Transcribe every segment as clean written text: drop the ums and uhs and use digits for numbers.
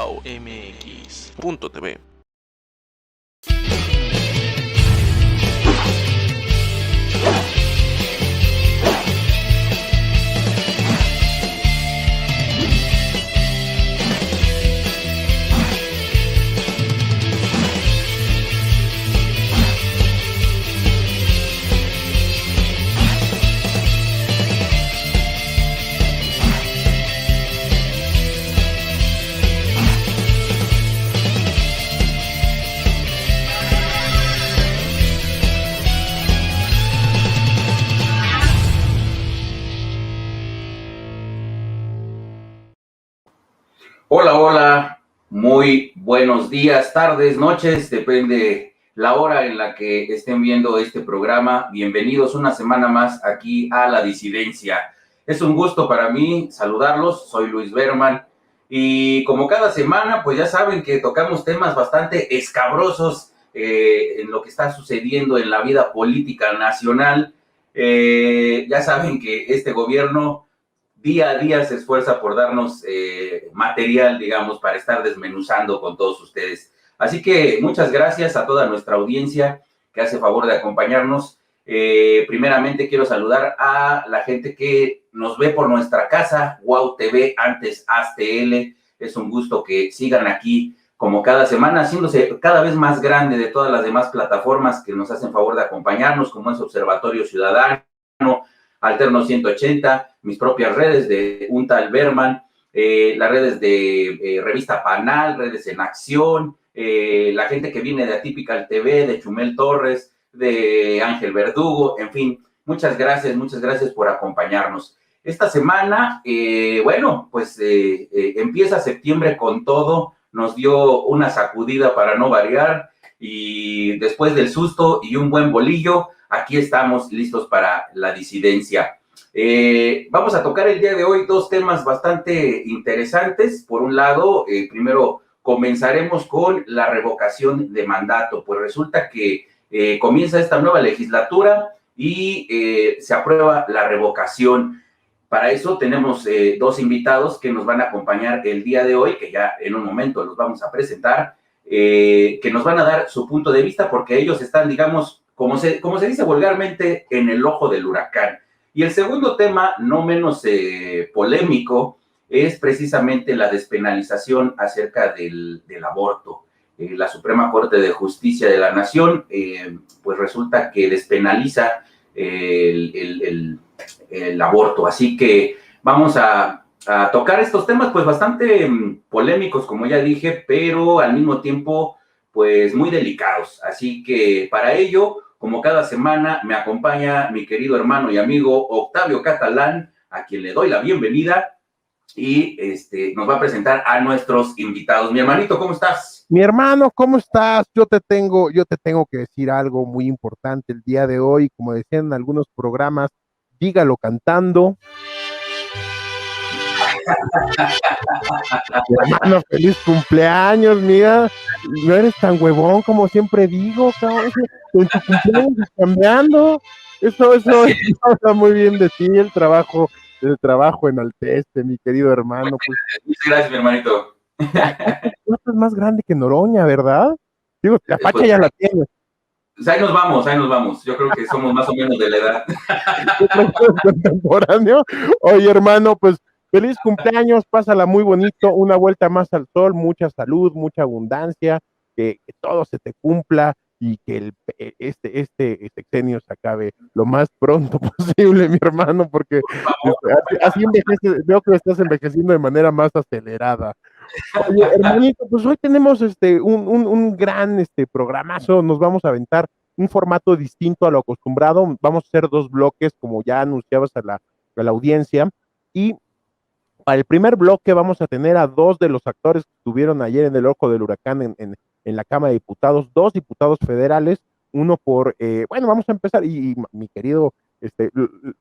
wowmx.tv. Hola, hola, muy buenos días, tardes, noches, depende la hora en la que estén viendo este programa. Bienvenidos una semana más aquí a La Disidencia. Es un gusto para mí saludarlos, soy Luis Berman y como cada semana, pues ya saben que tocamos temas bastante escabrosos en lo que está sucediendo en la vida política nacional. Ya saben que este gobierno día a día se esfuerza por darnos material, digamos, para estar desmenuzando con todos ustedes. Así que muchas gracias a toda nuestra audiencia que hace favor de acompañarnos. Primeramente quiero saludar a la gente que nos ve por nuestra casa, Wow TV, antes AzTL. Es un gusto que sigan aquí como cada semana, haciéndose cada vez más grande de todas las demás plataformas que nos hacen favor de acompañarnos, como es Observatorio Ciudadano, Alterno 180, mis propias redes de un tal Berman, las redes de Revista Panal, redes en Acción, la gente que viene de Atypical TV, de Chumel Torres, de Ángel Verdugo, en fin, muchas gracias por acompañarnos. Esta semana, bueno, pues empieza septiembre con todo, nos dio una sacudida para no variar y después del susto y un buen bolillo, aquí estamos listos para la disidencia. Vamos a tocar el día de hoy dos temas bastante interesantes. Por un lado, primero comenzaremos con la revocación de mandato. Pues resulta que comienza esta nueva legislatura y se aprueba la revocación. Para eso tenemos dos invitados que nos van a acompañar el día de hoy, que ya en un momento los vamos a presentar, que nos van a dar su punto de vista porque ellos están, digamos, como se dice vulgarmente, en el ojo del huracán. Y el segundo tema, no menos polémico, es precisamente la despenalización acerca del aborto. La Suprema Corte de Justicia de la Nación, pues resulta que despenaliza el aborto. Así que vamos a tocar estos temas, pues bastante polémicos, como ya dije, pero al mismo tiempo, pues muy delicados. Así que para ello, como cada semana, me acompaña mi querido hermano y amigo Octavio Catalán, a quien le doy la bienvenida y nos va a presentar a nuestros invitados. Mi hermanito, ¿cómo estás? Mi hermano, ¿cómo estás? Yo te tengo que decir algo muy importante el día de hoy, como decían en algunos programas, dígalo cantando. Mi hermano, feliz cumpleaños, mira, no eres tan huevón como siempre digo, cabrón, en tu cumpleaños cambiando, eso habla muy bien de ti, el trabajo enaltece, mi querido hermano, pues. Muchas gracias, mi hermanito. Tú estás más grande que Noroña, ¿verdad? Digo, la facha Pues, ya la tienes. Pues ahí nos vamos. Yo creo que somos más o menos de la edad. Contemporáneo. Oye, hermano, pues feliz cumpleaños, pásala muy bonito, una vuelta más al sol, mucha salud, mucha abundancia, que todo se te cumpla y que este sexenio se acabe lo más pronto posible, mi hermano, porque así envejece, veo que estás envejeciendo de manera más acelerada. Oye, hermanito, pues hoy tenemos un gran programazo, nos vamos a aventar un formato distinto a lo acostumbrado, vamos a hacer dos bloques, como ya anunciabas a la audiencia, y para el primer bloque vamos a tener a dos de los actores que estuvieron ayer en el ojo del huracán en la Cámara de Diputados, dos diputados federales, uno bueno, vamos a empezar, y mi querido,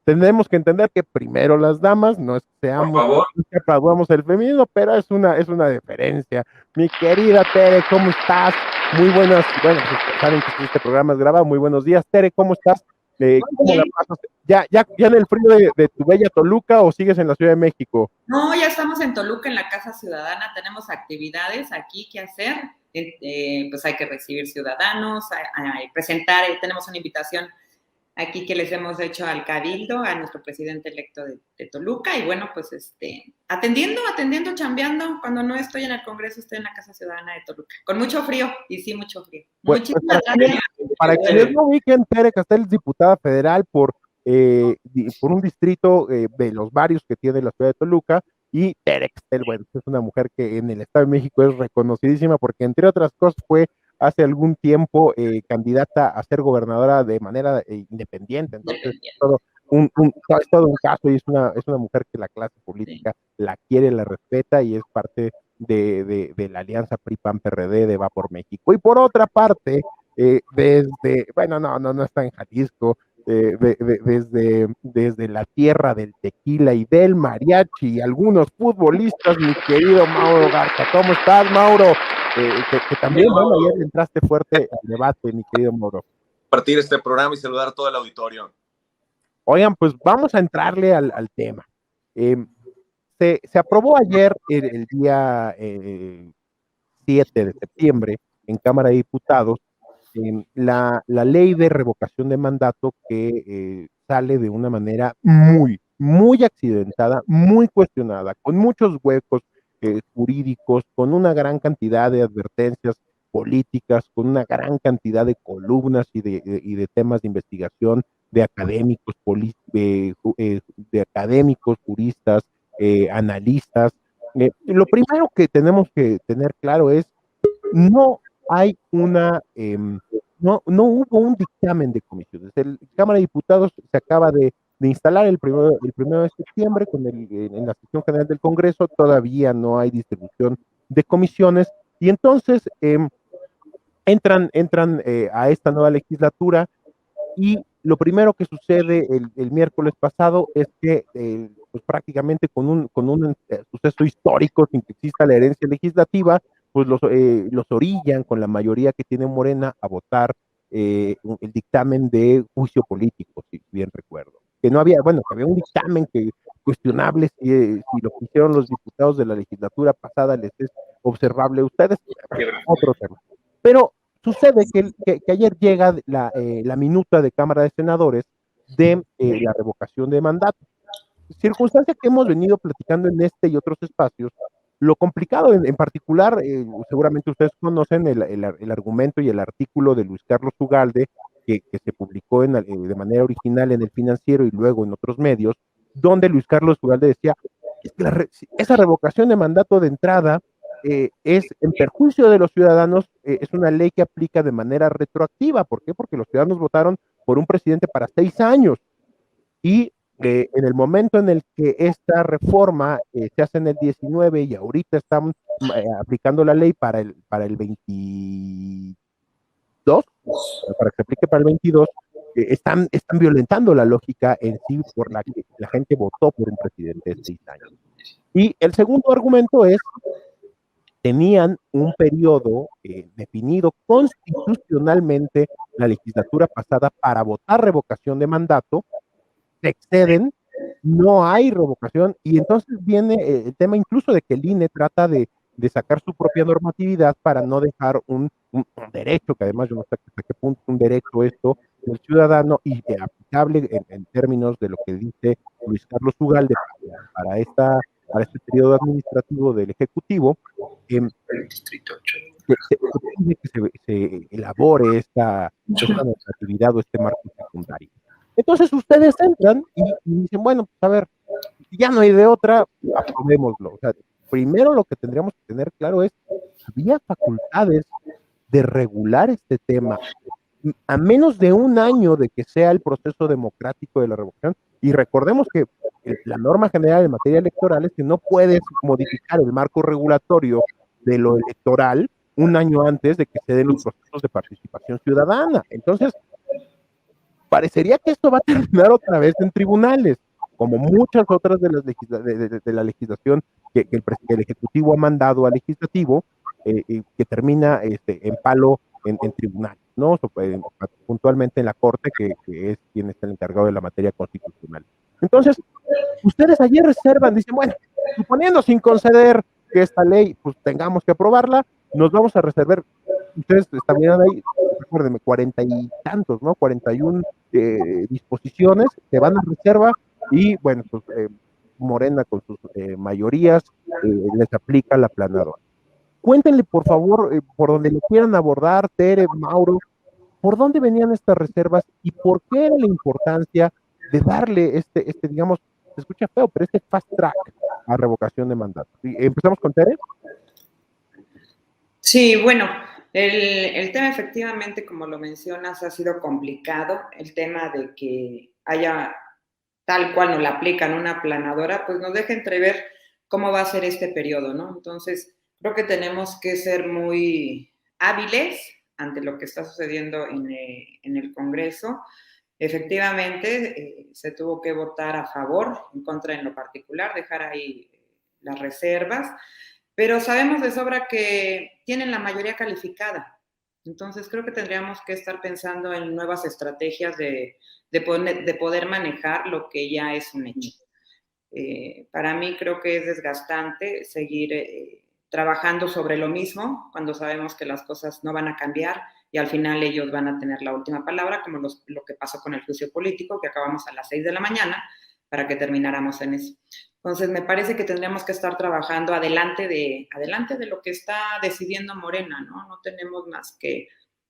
tendremos que entender que primero las damas, no es que seamos, que aplaudamos el feminismo, pero es una diferencia. Mi querida Tere, ¿cómo estás? Muy buenas, bueno, pues saben que este programa es grabado, muy buenos días, Tere, ¿cómo estás? ¿Cómo la pasas? ¿Ya en el frío de tu bella Toluca o sigues en la Ciudad de México? No, ya estamos en Toluca, en la Casa Ciudadana, tenemos actividades aquí que hacer, pues hay que recibir ciudadanos, hay presentar, tenemos una invitación aquí que les hemos hecho al Cabildo, a nuestro presidente electo de Toluca, y bueno, pues atendiendo, chambeando. Cuando no estoy en el Congreso, estoy en la Casa Ciudadana de Toluca, con mucho frío, y sí, mucho frío. Pues, Muchísimas gracias. Para quienes no ubiquen, Tere Castel es diputada federal por un distrito de los varios que tiene la ciudad de Toluca, y Tere Castel, bueno, es una mujer que en el Estado de México es reconocidísima porque, entre otras cosas, fue hace algún tiempo candidata a ser gobernadora de manera independiente. Entonces, es todo un caso, y es una mujer que la clase política la quiere, la respeta, y es parte de la alianza PRI-PAN-PRD de Va por México. Y por otra parte, bueno, no está en Jalisco, desde la tierra del tequila y del mariachi y algunos futbolistas, mi querido Mauro Garza. ¿Cómo estás, Mauro? Que también, bueno, ayer entraste fuerte al debate, mi querido Mauro. Partir este programa y saludar a todo el auditorio. Oigan, pues vamos a entrarle al tema. Se aprobó ayer, el día 7 de septiembre, en Cámara de Diputados, la ley de revocación de mandato, que sale de una manera muy accidentada, muy cuestionada, con muchos huecos jurídicos, con una gran cantidad de advertencias políticas, con una gran cantidad de columnas y de temas de investigación de académicos, de académicos, juristas, analistas. Lo primero que tenemos que tener claro es: no hay no hubo un dictamen de comisiones. El Cámara de Diputados se acaba de instalar el primero de septiembre en la sesión general del Congreso. Todavía no hay distribución de comisiones, y entonces entran a esta nueva legislatura, y lo primero que sucede el miércoles pasado es que pues prácticamente con un suceso histórico, sin que exista la herencia legislativa, pues los orillan, con la mayoría que tiene Morena, a votar el dictamen de juicio político, si bien recuerdo. Que no había, bueno, que había un dictamen que cuestionable si lo que hicieron los diputados de la legislatura pasada les es observable a ustedes, otro tema. Pero sucede que ayer llega la minuta de Cámara de Senadores de la revocación de mandato. Circunstancia que hemos venido platicando en este y otros espacios. Lo complicado en particular, seguramente ustedes conocen el argumento y el artículo de Luis Carlos Ugalde, que se publicó de manera original en El Financiero y luego en otros medios, donde Luis Carlos Ugalde decía que esa revocación de mandato de entrada es en perjuicio de los ciudadanos. Es una ley que aplica de manera retroactiva. ¿Por qué? Porque los ciudadanos votaron por un presidente para 6 años, y en el momento en el que esta reforma se hace en el 19 y ahorita están aplicando la ley para el 22, para que se aplique para el 22, están violentando la lógica en sí por la que la gente votó por un presidente de 6 años. Y el segundo argumento es: tenían un periodo definido constitucionalmente la legislatura pasada para votar revocación de mandato, se exceden, no hay revocación, y entonces viene el tema incluso de que el INE trata de sacar su propia normatividad para no dejar un derecho, que además yo no sé hasta qué punto un derecho esto del ciudadano, y aplicable en términos de lo que dice Luis Carlos Ugalde para este periodo administrativo del Ejecutivo. El Distrito 8. Se pide que se elabore esta normatividad o este marco secundario. Entonces ustedes entran y dicen, bueno, pues a ver, ya no hay de otra, aprobémoslo. O sea, primero lo que tendríamos que tener claro es: ¿había facultades de regular este tema a menos de un año de que sea el proceso democrático de la revocación? Y recordemos que la norma general en materia electoral es que no puedes modificar el marco regulatorio de lo electoral un año antes de que se den los procesos de participación ciudadana. Entonces, parecería que esto va a terminar otra vez en tribunales, como muchas otras de la legislación que el Ejecutivo ha mandado al Legislativo, que termina en palo en tribunal. ¿no? Puntualmente en la Corte, que es quien está el encargado de la materia constitucional. Entonces, ustedes ayer reservan, dicen, bueno, suponiendo sin conceder que esta ley, pues tengamos que aprobarla, nos vamos a reservar, ustedes están viendo ahí, recuérdenme, 40 y tantos, ¿no? 41 disposiciones que van a reserva y, bueno, pues Morena con sus mayorías les aplica la aplanadora. Cuéntenle, por favor, por donde lo quieran abordar, Tere, Mauro, por dónde venían estas reservas y por qué era la importancia de darle digamos, se escucha feo, pero este fast track a revocación de mandato. ¿Empezamos con Tere? Sí, bueno, el tema efectivamente, como lo mencionas, ha sido complicado. El tema de que haya tal cual nos la aplican una aplanadora, pues nos deja entrever cómo va a ser este periodo, ¿no? Entonces, creo que tenemos que ser muy hábiles ante lo que está sucediendo en el Congreso. Efectivamente, se tuvo que votar a favor, en contra en lo particular, dejar ahí las reservas, pero sabemos de sobra que tienen la mayoría calificada. Entonces, creo que tendríamos que estar pensando en nuevas estrategias de poder manejar lo que ya es un hecho. Para mí creo que es desgastante seguir trabajando sobre lo mismo cuando sabemos que las cosas no van a cambiar y al final ellos van a tener la última palabra, como lo que pasó con el juicio político, que acabamos a las 6 de la mañana para que termináramos en eso. Entonces, me parece que tendríamos que estar trabajando adelante de lo que está decidiendo Morena, ¿no? No tenemos más que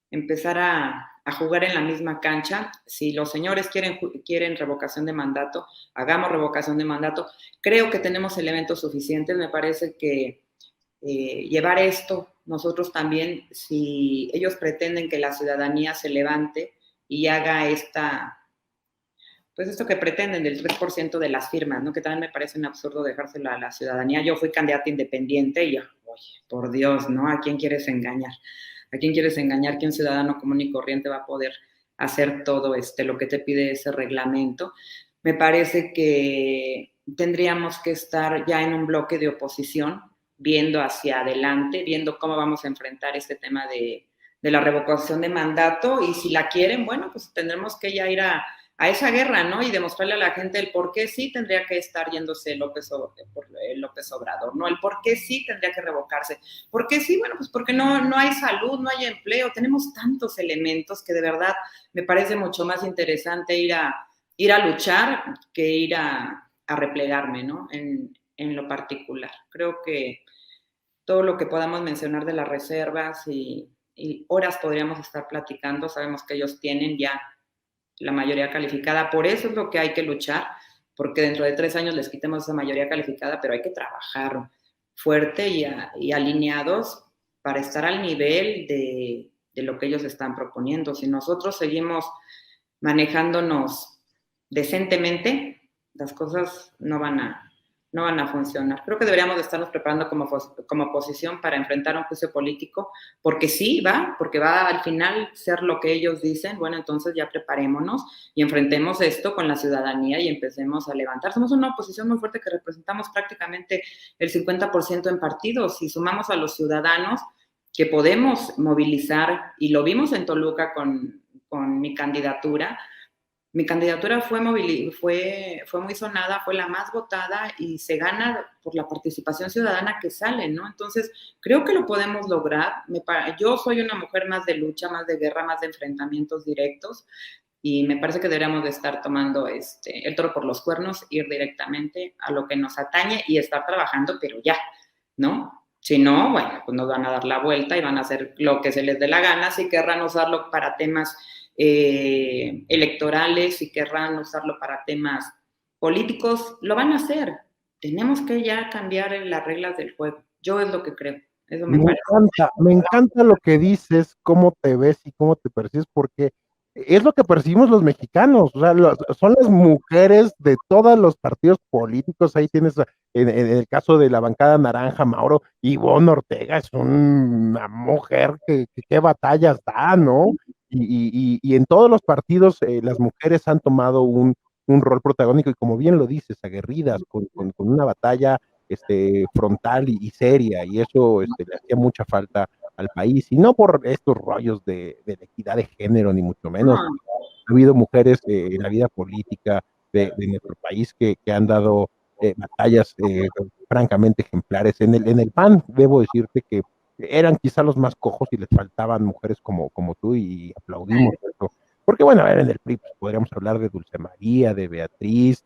empezar a jugar en la misma cancha. Si los señores quieren revocación de mandato, hagamos revocación de mandato. Creo que tenemos elementos suficientes. Me parece que llevar esto nosotros también, si ellos pretenden que la ciudadanía se levante y haga pues esto que pretenden del 3% de las firmas, ¿no? Que también me parece un absurdo dejárselo a la ciudadanía. Yo fui candidata independiente y yo, oye, por Dios, ¿no? ¿A quién quieres engañar? ¿A quién quieres engañar? ¿Que un ciudadano común y corriente va a poder hacer todo lo que te pide ese reglamento? Me parece que tendríamos que estar ya en un bloque de oposición, viendo hacia adelante, viendo cómo vamos a enfrentar este tema de la revocación de mandato y si la quieren, bueno, pues tendremos que ya ir a esa guerra, ¿no? Y demostrarle a la gente el por qué sí tendría que estar yéndose López Obrador, ¿no? El por qué sí tendría que revocarse. ¿Por qué sí? Bueno, pues porque no hay salud, no hay empleo, tenemos tantos elementos que de verdad me parece mucho más interesante ir a luchar que ir a replegarme, ¿no? En lo particular. Creo que todo lo que podamos mencionar de las reservas y horas podríamos estar platicando, sabemos que ellos tienen ya la mayoría calificada, por eso es lo que hay que luchar, porque dentro de 3 años les quitemos esa mayoría calificada, pero hay que trabajar fuerte y alineados para estar al nivel de lo que ellos están proponiendo. Si nosotros seguimos manejándonos decentemente, las cosas no van a funcionar. Creo que deberíamos de estarnos preparando como oposición para enfrentar un juicio político, porque porque va al final ser lo que ellos dicen. Bueno, entonces ya preparémonos y enfrentemos esto con la ciudadanía y empecemos a levantar. Somos una oposición muy fuerte que representamos prácticamente el 50% en partidos y sumamos a los ciudadanos que podemos movilizar, y lo vimos en Toluca con mi candidatura. Mi candidatura fue muy sonada, fue la más votada y se gana por la participación ciudadana que sale, ¿no? Entonces, creo que lo podemos lograr. Yo soy una mujer más de lucha, más de guerra, más de enfrentamientos directos y me parece que deberíamos de estar tomando el toro por los cuernos, ir directamente a lo que nos atañe y estar trabajando, pero ya, ¿no? Si no, bueno, pues nos van a dar la vuelta y van a hacer lo que se les dé la gana, si querrán usarlo para temas electorales, si querrán usarlo para temas políticos, lo van a hacer. Tenemos que ya cambiar las reglas del juego. Yo es lo que creo. Eso me encanta lo que dices, cómo te ves y cómo te percibes, porque es lo que percibimos los mexicanos, o sea, son las mujeres de todos los partidos políticos. Ahí tienes, en el caso de la bancada naranja, Mauro, Ivonne Ortega es una mujer que batallas da, ¿no? Y en todos los partidos las mujeres han tomado un rol protagónico y como bien lo dices, aguerridas, con una batalla frontal y seria, y eso le hacía mucha falta al país, y no por estos rollos de la equidad de género, ni mucho menos. No, Ha habido mujeres en la vida política de nuestro país que han dado batallas francamente ejemplares. En el PAN, debo decirte que eran quizá los más cojos y les faltaban mujeres como tú y aplaudimos eso. Porque bueno, a ver, en el PRI pues, podríamos hablar de Dulce María, de Beatriz,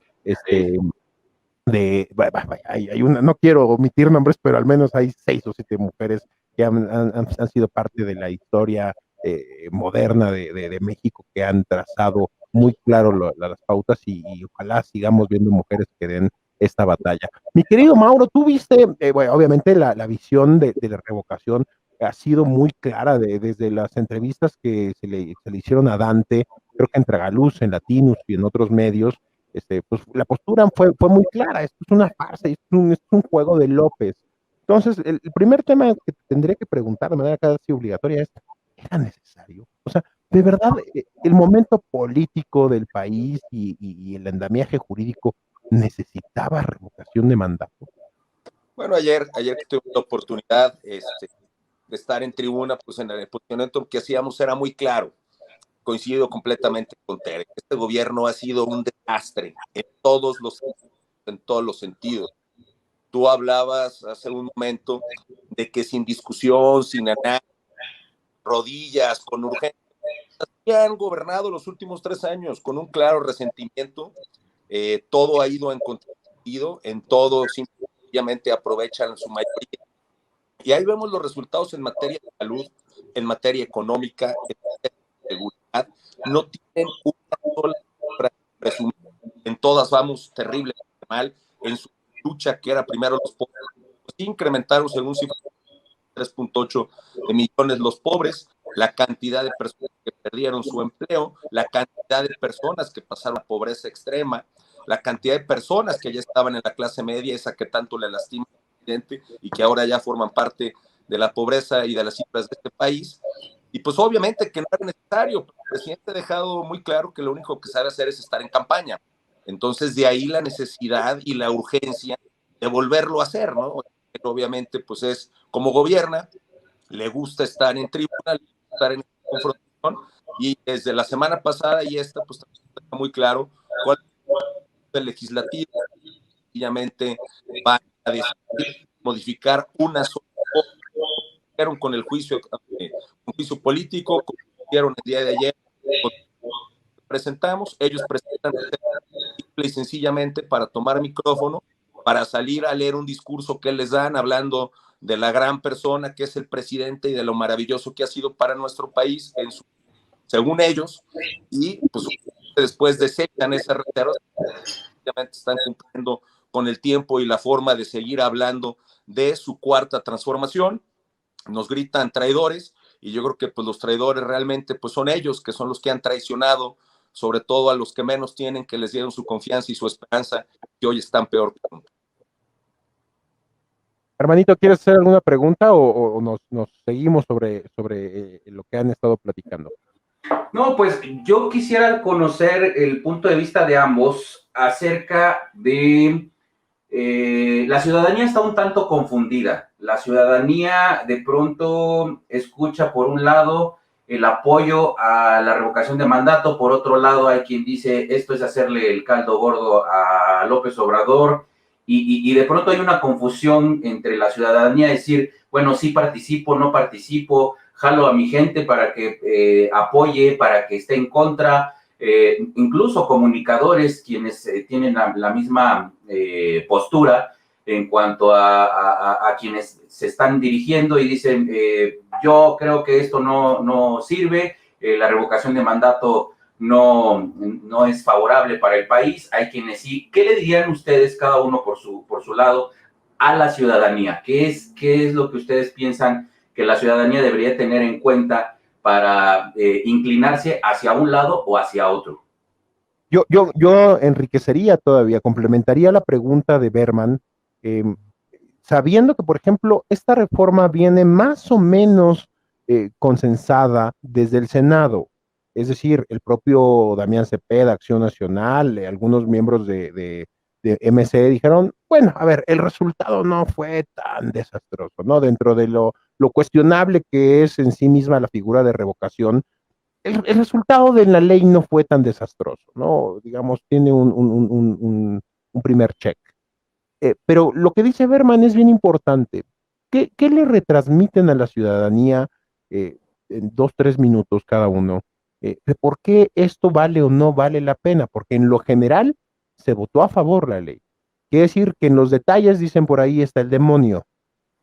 hay una, no quiero omitir nombres, pero al menos hay 6 o 7 mujeres que han sido parte de la historia moderna de México, que han trazado muy claro las pautas y ojalá sigamos viendo mujeres que den esta batalla. Mi querido Mauro, tú viste, bueno, obviamente la visión de la revocación ha sido muy clara desde las entrevistas que se le hicieron a Dante, creo que en Tragaluz, en Latinus y en otros medios, pues la postura fue muy clara, esto es una farsa, esto es un juego de López. Entonces, el primer tema que tendría que preguntar de manera casi obligatoria es, ¿era necesario? O sea, de verdad, el momento político del país y el andamiaje jurídico necesitaba revocación de mandato. Bueno, ayer que tuve la oportunidad de estar en tribuna, pues en el posicionamiento que hacíamos era muy claro. Coincido completamente con Tere. Este gobierno ha sido un desastre en todos los sentidos. Tú hablabas hace un momento de que sin discusión, sin análisis, rodillas, con urgencia, han gobernado los últimos 3 años con un claro resentimiento. Todo ha ido en contrasentido, en todo simplemente aprovechan su mayoría. Y ahí vemos los resultados en materia de salud, en materia económica, en materia de seguridad. No tienen una sola presumir. En todas vamos terriblemente mal. En su lucha, que era primero los pobres, pues incrementaron según cifras 3.8 de millones los pobres, la cantidad de personas que perdieron su empleo, la cantidad de personas que pasaron a pobreza extrema, la cantidad de personas que ya estaban en la clase media, esa que tanto le lastima al presidente y que ahora ya forman parte de la pobreza y de las cifras de este país. Y pues obviamente que no era necesario, pero el presidente ha dejado muy claro que lo único que sabe hacer es estar en campaña. Entonces de ahí la necesidad y la urgencia de volverlo a hacer, ¿no? Obviamente pues es como gobierna, le gusta estar en tribuna, le gusta estar en confrontación, y desde la semana pasada y esta pues está muy claro cuál es el legislativo, sencillamente va a decidir modificar una sola cosa. Con el juicio, un juicio político, como hicieron el día de ayer, presentamos, ellos presentan simple y sencillamente para tomar micrófono, para salir a leer un discurso que les dan hablando de la gran persona que es el presidente y de lo maravilloso que ha sido para nuestro país, según ellos, y pues después desechan esas reservas, obviamente están cumpliendo con el tiempo y la forma de seguir hablando de su cuarta transformación. Nos gritan traidores, y yo creo que pues los traidores realmente pues son ellos, que son los que han traicionado, sobre todo a los que menos tienen, que les dieron su confianza y su esperanza, que hoy están peor que nunca. Hermanito, ¿quieres hacer alguna pregunta o nos seguimos sobre lo que han estado platicando? No, pues yo quisiera conocer el punto de vista de ambos acerca de la ciudadanía está un tanto confundida. La ciudadanía de pronto escucha por un lado el apoyo a la revocación de mandato, por otro lado hay quien dice esto es hacerle el caldo gordo a López Obrador y de pronto hay una confusión entre la ciudadanía, decir, bueno, sí participo, no participo, jalo a mi gente para que apoye, para que esté en contra. Incluso comunicadores quienes tienen la misma postura en cuanto a quienes se están dirigiendo y dicen, yo creo que esto no sirve, la revocación de mandato no es favorable para el país, hay quienes sí. ¿Qué le dirían ustedes, cada uno por su lado, a la ciudadanía? ¿Qué es lo que ustedes piensan que la ciudadanía debería tener en cuenta para inclinarse hacia un lado o hacia otro? Yo enriquecería todavía, complementaría la pregunta de Berman, sabiendo que, por ejemplo, esta reforma viene más o menos consensada desde el Senado. Es decir, el propio Damián Cepeda, Acción Nacional, algunos miembros de MC dijeron, bueno, a ver, el resultado no fue tan desastroso, ¿no? Dentro de lo lo cuestionable que es en sí misma la figura de revocación, el resultado de la ley no fue tan desastroso, ¿no? Digamos, tiene un primer check. Pero lo que dice Berman es bien importante. ¿Qué le retransmiten a la ciudadanía en 2, 3 minutos cada uno? De por qué esto vale o no vale la pena, porque en lo general se votó a favor la ley. Quiere decir que en los detalles, dicen por ahí, está el demonio.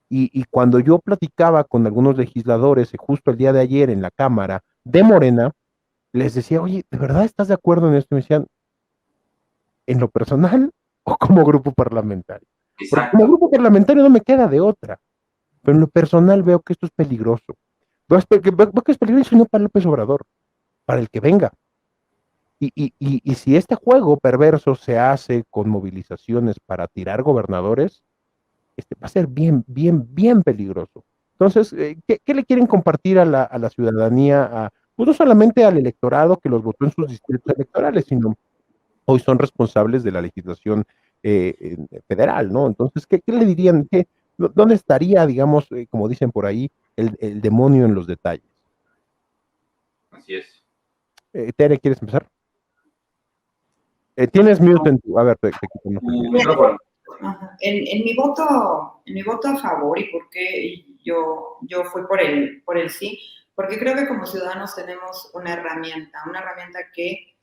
Y cuando yo platicaba con algunos legisladores, justo el día de ayer en la Cámara de Morena, les decía, oye, ¿de verdad estás de acuerdo en esto? Y me decían, ¿en lo personal o como grupo parlamentario? Porque como Exacto. grupo parlamentario no me queda de otra, pero en lo personal veo que esto es peligroso. Veo que es peligroso y no para López Obrador, para el que venga. Y si este juego perverso se hace con movilizaciones para tirar gobernadores, va a ser bien, bien, bien peligroso. Entonces, ¿qué le quieren compartir a la ciudadanía, pues no solamente al electorado que los votó en sus distritos electorales, sino hoy son responsables de la legislación federal, ¿no? Entonces, ¿qué le dirían? ¿Dónde estaría, digamos, como dicen por ahí, el demonio en los detalles? Así es. Tere, ¿quieres empezar? Tienes mute en tu... A ver, te quito Tu micrófono. Ajá. En mi voto a favor, y por qué yo fui por el sí, porque creo que como ciudadanos tenemos una herramienta que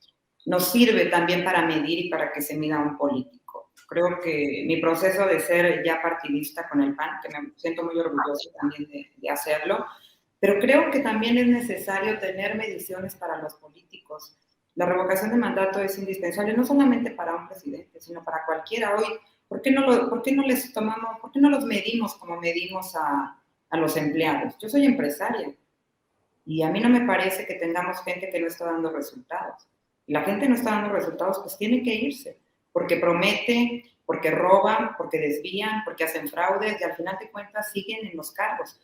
nos sirve también para medir y para que se mida un político. Creo que mi proceso de ser ya partidista con el PAN, que me siento muy orgulloso también de hacerlo, pero creo que también es necesario tener mediciones para los políticos. La revocación de mandato es indispensable no solamente para un presidente, sino para cualquiera hoy. ¿Por qué no los medimos como medimos a los empleados? Yo soy empresaria y a mí no me parece que tengamos gente que no está dando resultados. Y la gente no está dando resultados, pues tiene que irse, porque promete, porque roban, porque desvían, porque hacen fraudes y al final de cuentas siguen en los cargos.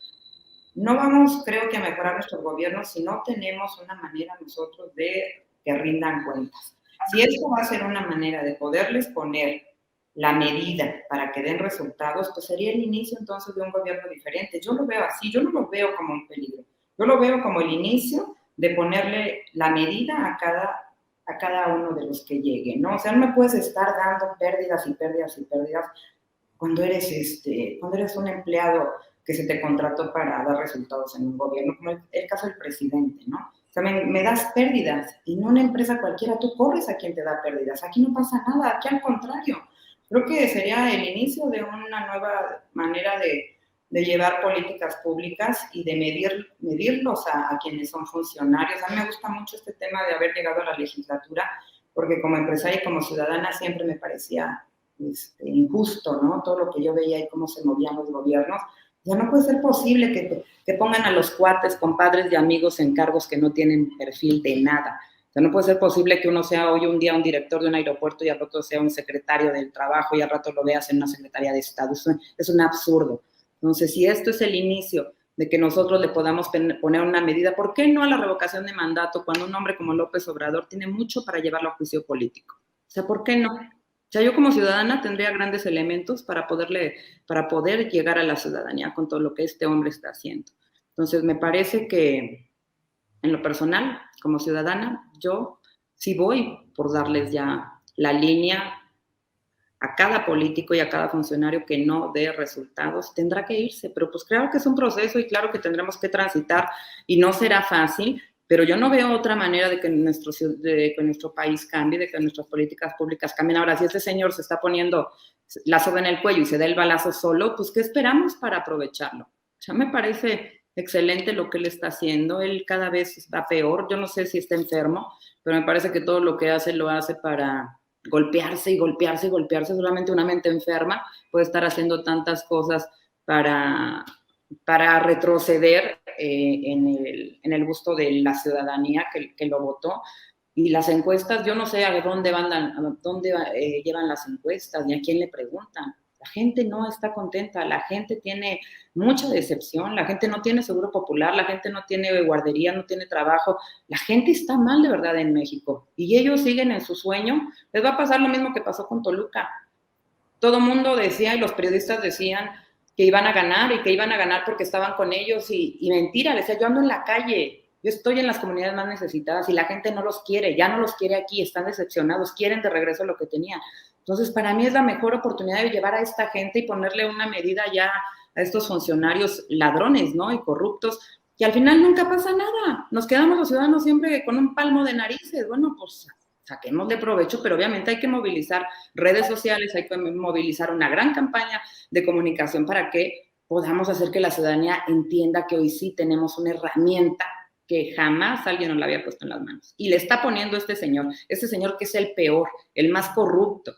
No vamos, creo que, a mejorar nuestros gobiernos si no tenemos una manera nosotros de que rindan cuentas. Si esto va a ser una manera de poderles poner la medida para que den resultados, pues sería el inicio entonces de un gobierno diferente. Yo lo veo así, yo no lo veo como un peligro. Yo lo veo como el inicio de ponerle la medida a cada uno de los que lleguen, ¿no? O sea, no me puedes estar dando pérdidas y pérdidas y pérdidas cuando eres un empleado que se te contrató para dar resultados en un gobierno, como el caso del presidente, ¿no? O sea, me das pérdidas y en una empresa cualquiera tú corres a quien te da pérdidas. Aquí no pasa nada, aquí al contrario. Creo que sería el inicio de una nueva manera de llevar políticas públicas y de medirlos a quienes son funcionarios. A mí me gusta mucho este tema de haber llegado a la legislatura, porque como empresaria y como ciudadana siempre me parecía injusto, ¿no? Todo lo que yo veía y cómo se movían los gobiernos. Ya no puede ser posible que pongan a los cuates, compadres y amigos en cargos que no tienen perfil de nada. O sea, no puede ser posible que uno sea hoy un día un director de un aeropuerto y al rato sea un secretario del trabajo y al rato lo veas en una secretaría de Estado. Es un absurdo. Entonces, si esto es el inicio de que nosotros le podamos poner una medida, ¿por qué no a la revocación de mandato cuando un hombre como López Obrador tiene mucho para llevarlo a juicio político? O sea, ¿por qué no? O sea, yo como ciudadana tendría grandes elementos para poder llegar a la ciudadanía con todo lo que este hombre está haciendo. Entonces, me parece que en lo personal, como ciudadana, yo sí voy por darles ya la línea a cada político y a cada funcionario que no dé resultados, tendrá que irse. Pero pues claro que es un proceso y claro que tendremos que transitar y no será fácil, pero yo no veo otra manera de que nuestro país cambie, de que nuestras políticas públicas cambien. Ahora, si este señor se está poniendo la soga en el cuello y se da el balazo solo, pues ¿qué esperamos para aprovecharlo? O sea, me parece excelente lo que él está haciendo. Él cada vez va peor. Yo no sé si está enfermo, pero me parece que todo lo que hace lo hace para golpearse y golpearse y golpearse. Solamente una mente enferma puede estar haciendo tantas cosas para retroceder en el gusto de la ciudadanía que lo votó. Y las encuestas, yo no sé a dónde llevan las encuestas ni a quién le preguntan. La gente no está contenta, la gente tiene mucha decepción, la gente no tiene seguro popular, la gente no tiene guardería, no tiene trabajo, la gente está mal de verdad en México y ellos siguen en su sueño. Les va a pasar lo mismo que pasó con Toluca. Todo el mundo decía y los periodistas decían que iban a ganar y que iban a ganar porque estaban con ellos y mentira, les decía, yo ando en la calle, yo estoy en las comunidades más necesitadas y la gente no los quiere, ya no los quiere aquí, están decepcionados, quieren de regreso lo que tenía. Entonces, para mí es la mejor oportunidad de llevar a esta gente y ponerle una medida ya a estos funcionarios ladrones, ¿no? Y corruptos, que al final nunca pasa nada. Nos quedamos los ciudadanos siempre con un palmo de narices. Bueno, pues saquemos de provecho, pero obviamente hay que movilizar redes sociales, hay que movilizar una gran campaña de comunicación para que podamos hacer que la ciudadanía entienda que hoy sí tenemos una herramienta que jamás alguien nos la había puesto en las manos. Y le está poniendo este señor que es el peor, el más corrupto,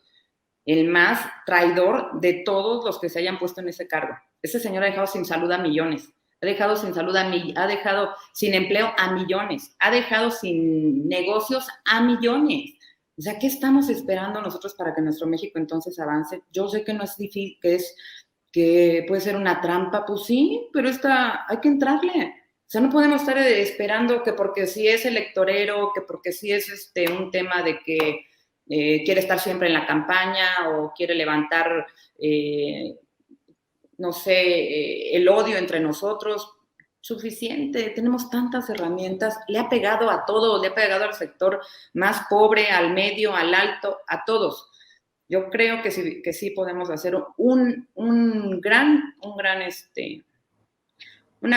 el más traidor de todos los que se hayan puesto en ese cargo. Ese señor ha dejado sin salud a millones, ha dejado sin salud ha dejado sin empleo a millones, ha dejado sin negocios a millones. O sea, ¿qué estamos esperando nosotros para que nuestro México entonces avance? Yo sé que no es difícil, que puede ser una trampa, pues sí, pero hay que entrarle. O sea, no podemos estar esperando que porque sí es electorero, que porque sí es un tema de que quiere estar siempre en la campaña o quiere levantar, no sé, el odio entre nosotros. Suficiente, tenemos tantas herramientas, le ha pegado a todo, le ha pegado al sector más pobre, al medio, al alto, a todos. Yo creo que sí podemos hacer una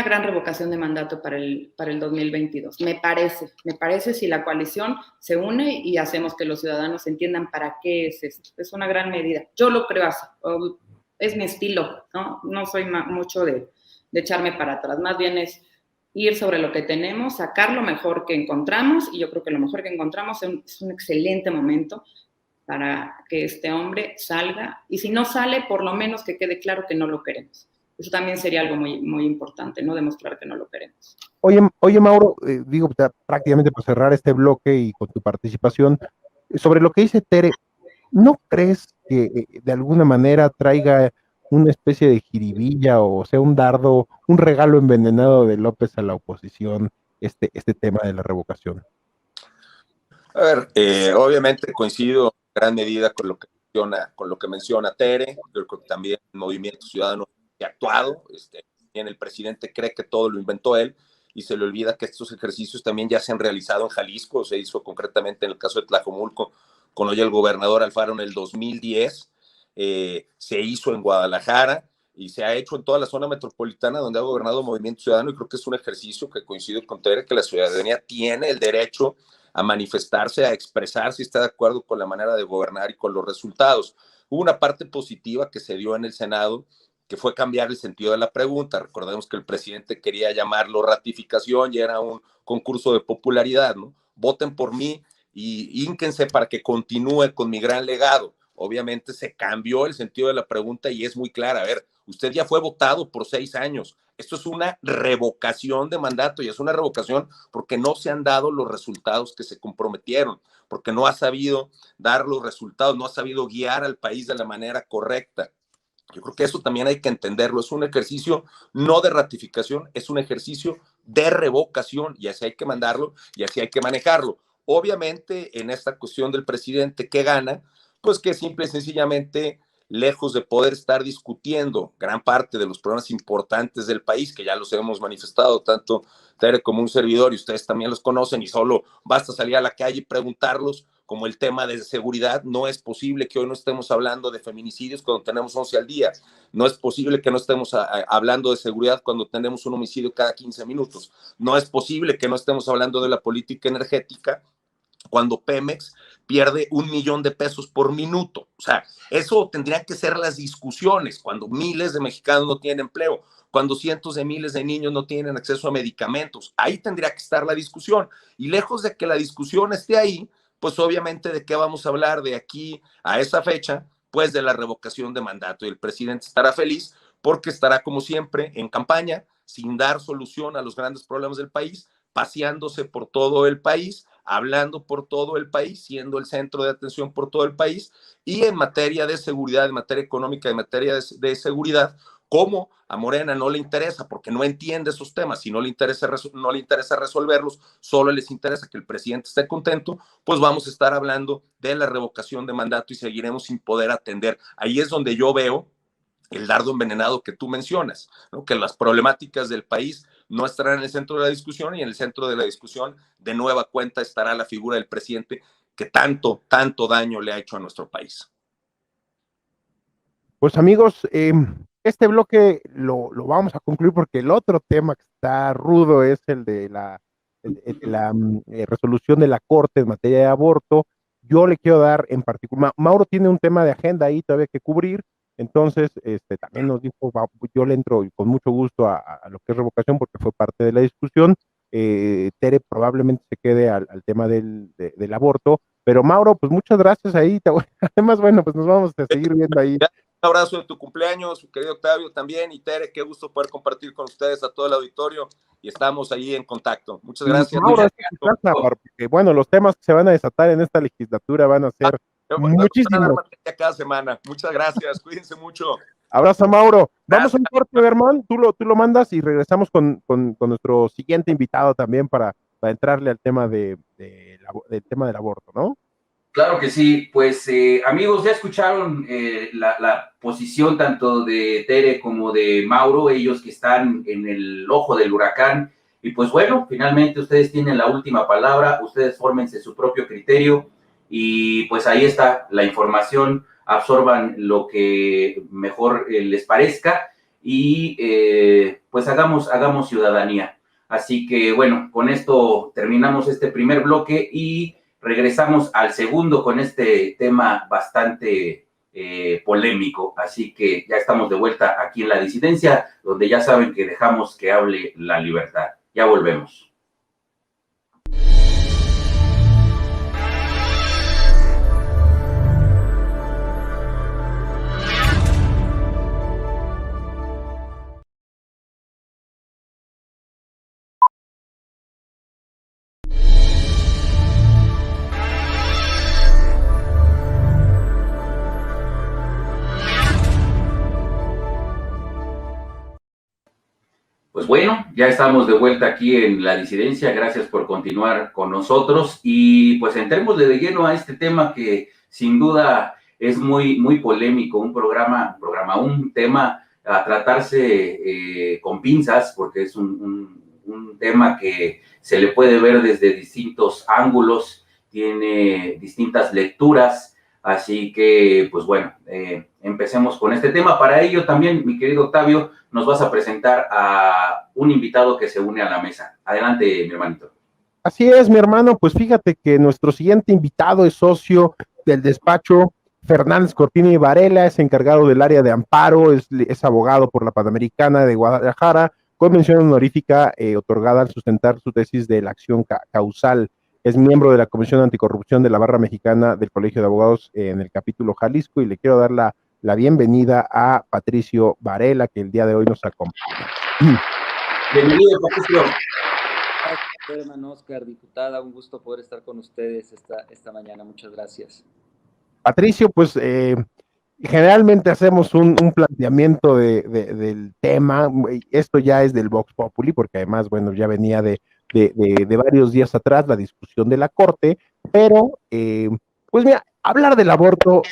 gran revocación de mandato para el 2022. Me parece si la coalición se une y hacemos que los ciudadanos entiendan para qué es esto. Es una gran medida. Yo lo creo así. Es mi estilo, ¿no? No soy mucho de echarme para atrás. Más bien es ir sobre lo que tenemos, sacar lo mejor que encontramos, y yo creo que lo mejor que encontramos es un excelente momento para que este hombre salga, y si no sale, por lo menos que quede claro que no lo queremos. Eso también sería algo muy, muy importante, ¿no? Demostrar que no lo queremos. Oye Mauro, digo, prácticamente para cerrar este bloque y con tu participación, sobre lo que dice Tere, ¿no crees que de alguna manera traiga una especie de jiribilla, o sea, un dardo, un regalo envenenado de López a la oposición, este tema de la revocación? A ver, obviamente coincido en gran medida con lo que menciona Tere. Yo creo que también el Movimiento Ciudadano ha actuado. Bien, el presidente cree que todo lo inventó él y se le olvida que estos ejercicios también ya se han realizado en Jalisco. Se hizo concretamente en el caso de Tlajomulco con hoy el gobernador Alfaro en el 2010. Se hizo en Guadalajara y se ha hecho en toda la zona metropolitana donde ha gobernado el Movimiento Ciudadano, y creo que es un ejercicio que coincido con Tere, que la ciudadanía tiene el derecho a manifestarse, a expresar si está de acuerdo con la manera de gobernar y con los resultados. Hubo una parte positiva que se dio en el Senado, que fue cambiar el sentido de la pregunta. Recordemos que el presidente quería llamarlo ratificación y era un concurso de popularidad, ¿no? Voten por mí y hínquense para que continúe con mi gran legado. Obviamente se cambió el sentido de la pregunta y es muy clara. A ver, usted ya fue votado por 6 años. Esto es una revocación de mandato, y es una revocación porque no se han dado los resultados que se comprometieron, porque no ha sabido dar los resultados, no ha sabido guiar al país de la manera correcta. Yo creo que eso también hay que entenderlo. Es un ejercicio no de ratificación, es un ejercicio de revocación, y así hay que mandarlo y así hay que manejarlo. Obviamente, en esta cuestión del presidente que gana, pues que simple y sencillamente, lejos de poder estar discutiendo gran parte de los problemas importantes del país, que ya los hemos manifestado tanto Tere como un servidor, y ustedes también los conocen, y solo basta salir a la calle y preguntarlos, como el tema de seguridad. No es posible que hoy no estemos hablando de feminicidios cuando tenemos 11 al día. No es posible que no estemos hablando de seguridad cuando tenemos un homicidio cada 15 minutos. No es posible que no estemos hablando de la política energética cuando Pemex pierde 1 millón de pesos por minuto. O sea, eso tendrían que ser las discusiones cuando miles de mexicanos no tienen empleo, cuando cientos de miles de niños no tienen acceso a medicamentos. Ahí tendría que estar la discusión. Y lejos de que la discusión esté ahí, pues obviamente de qué vamos a hablar de aquí a esa fecha, pues de la revocación de mandato. Y el presidente estará feliz porque estará, como siempre, en campaña, sin dar solución a los grandes problemas del país, paseándose por todo el país, hablando por todo el país, siendo el centro de atención por todo el país, y en materia de seguridad, en materia económica, en materia de seguridad, como a Morena no le interesa, porque no entiende esos temas, si no le interesa resolverlos, solo les interesa que el presidente esté contento, pues vamos a estar hablando de la revocación de mandato y seguiremos sin poder atender. Ahí es donde yo veo el dardo envenenado que tú mencionas, ¿no? Que las problemáticas del país no estarán en el centro de la discusión, y en el centro de la discusión de nueva cuenta estará la figura del presidente que tanto daño le ha hecho a nuestro país. Pues amigos, este bloque lo vamos a concluir porque el otro tema que está rudo es el de la resolución de la Corte en materia de aborto. Yo le quiero dar en particular, Mauro tiene un tema de agenda ahí todavía que cubrir, entonces también nos dijo, yo le entro con mucho gusto a lo que es revocación porque fue parte de la discusión. Tere probablemente se quede al tema del aborto, pero Mauro, pues muchas gracias ahí. Además, bueno, pues nos vamos a seguir viendo ahí. Un abrazo de tu cumpleaños, querido Octavio, también, y Tere, qué gusto poder compartir con ustedes, a todo el auditorio, y estamos ahí en contacto. Muchas gracias. Mauro, porque, bueno, los temas que se van a desatar en esta legislatura van a ser muchísimos. Cada semana. Muchas gracias, cuídense mucho. Abrazo, Mauro. Vamos a un corte, Germán, tú lo mandas y regresamos con nuestro siguiente invitado también para entrarle al tema del tema del aborto, ¿no? Claro que sí, pues amigos, ya escucharon la posición tanto de Tere como de Mauro, ellos que están en el ojo del huracán, y pues bueno, finalmente ustedes tienen la última palabra, ustedes fórmense su propio criterio, y pues ahí está la información, absorban lo que mejor les parezca, y pues hagamos ciudadanía. Así que bueno, con esto terminamos este primer bloque y regresamos al segundo con este tema bastante polémico, así que ya estamos de vuelta aquí en La Disidencia, donde ya saben que dejamos que hable la libertad. Ya volvemos. Pues bueno, ya estamos de vuelta aquí en La Disidencia, gracias por continuar con nosotros y pues entremos de lleno a este tema que sin duda es muy polémico, un tema a tratarse con pinzas porque es un tema que se le puede ver desde distintos ángulos, tiene distintas lecturas, así que pues bueno, empecemos con este tema. Para ello también, mi querido Octavio, nos vas a presentar a un invitado que se une a la mesa. Adelante, mi hermanito. Así es, mi hermano, pues fíjate que nuestro siguiente invitado es socio del despacho Fernández Cortina Varela, es encargado del área de amparo, es abogado por la Panamericana de Guadalajara, con mención honorífica otorgada al sustentar su tesis de la acción causal. Es miembro de la Comisión Anticorrupción de la Barra Mexicana del Colegio de Abogados en el capítulo Jalisco, y le quiero dar la bienvenida a Patricio Varela, que el día de hoy nos acompaña. Bienvenido, Patricio. Hermano Oscar, diputada, un gusto poder estar con ustedes esta mañana. Muchas gracias. Patricio, pues generalmente hacemos un planteamiento del tema. Esto ya es del Vox Populi, porque además, bueno, ya venía de varios días atrás la discusión de la Corte, pero pues mira, hablar del aborto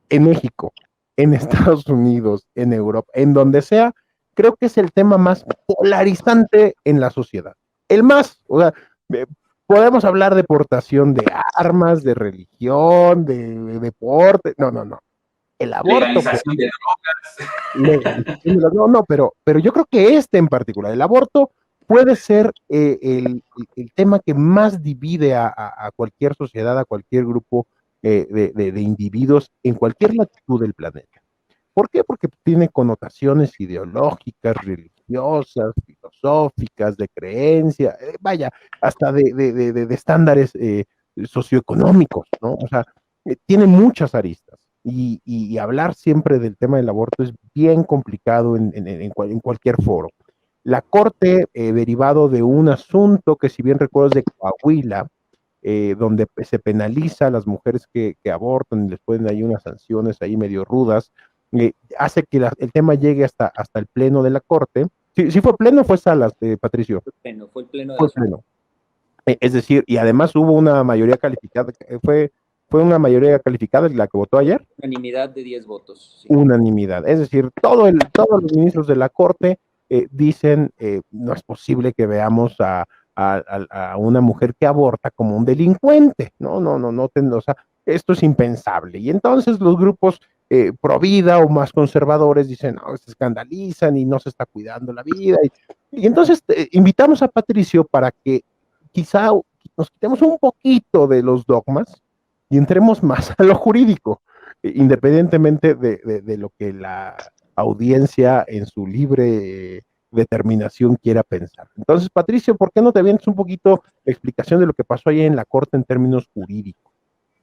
en México, en Estados Unidos, en Europa, en donde sea, creo que es el tema más polarizante en la sociedad. El más, o sea, podemos hablar de portación de armas, de religión, de deporte, no. El aborto. Legalización de drogas. No, pero yo creo que en particular, el aborto puede ser el tema que más divide a cualquier sociedad, a cualquier grupo de individuos en cualquier latitud del planeta. ¿Por qué? Porque tiene connotaciones ideológicas, religiosas, filosóficas, de creencia, vaya, hasta de estándares socioeconómicos, ¿no? O sea, tiene muchas aristas. Y hablar siempre del tema del aborto es bien complicado en cualquier foro. La Corte, derivado de un asunto que, si bien recuerdo, es de Coahuila, donde se penaliza a las mujeres que abortan y les ponen ahí unas sanciones ahí medio rudas, hace que el tema llegue hasta el pleno de la Corte. ¿Sí fue pleno o fue salas, Patricio? Fue el pleno. Fue pleno. Es decir, y además hubo una mayoría calificada, fue fue una mayoría calificada la que votó ayer. Unanimidad de 10 votos. Sí. Unanimidad. Es decir, todos los ministros de la Corte dicen, no es posible que veamos a una mujer que aborta como un delincuente. O sea, esto es impensable. Y entonces los grupos pro vida o más conservadores dicen, no, se escandalizan y no se está cuidando la vida. Y entonces invitamos a Patricio para que quizá nos quitemos un poquito de los dogmas y entremos más a lo jurídico, independientemente de lo que la audiencia en su libre determinación quiera pensar. Entonces, Patricio, ¿por qué no te avientas un poquito la explicación de lo que pasó ahí en la Corte en términos jurídicos?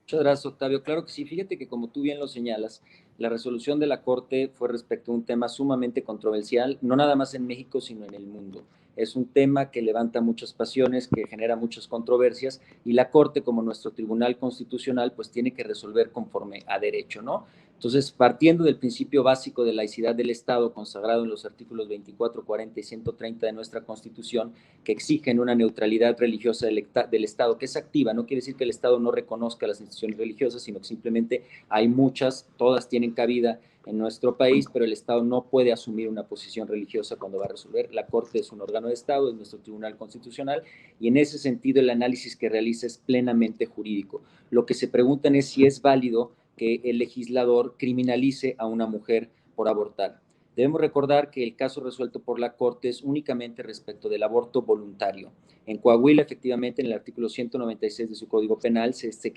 Muchas gracias, Octavio. Claro que sí. Fíjate que como tú bien lo señalas, la resolución de la Corte fue respecto a un tema sumamente controversial, no nada más en México, sino en el mundo. Es un tema que levanta muchas pasiones, que genera muchas controversias, y la Corte, como nuestro Tribunal Constitucional, pues tiene que resolver conforme a derecho, ¿no? Entonces, partiendo del principio básico de laicidad del Estado, consagrado en los artículos 24, 40 y 130 de nuestra Constitución, que exigen una neutralidad religiosa del Estado, que es activa, no quiere decir que el Estado no reconozca las instituciones religiosas, sino que simplemente hay muchas, todas tienen cabida en nuestro país, pero el Estado no puede asumir una posición religiosa cuando va a resolver. La Corte es un órgano de Estado, es nuestro Tribunal Constitucional, y en ese sentido el análisis que realiza es plenamente jurídico. Lo que se preguntan es si es válido que el legislador criminalice a una mujer por abortar. Debemos recordar que el caso resuelto por la Corte es únicamente respecto del aborto voluntario. En Coahuila, efectivamente, en el artículo 196 de su Código Penal, se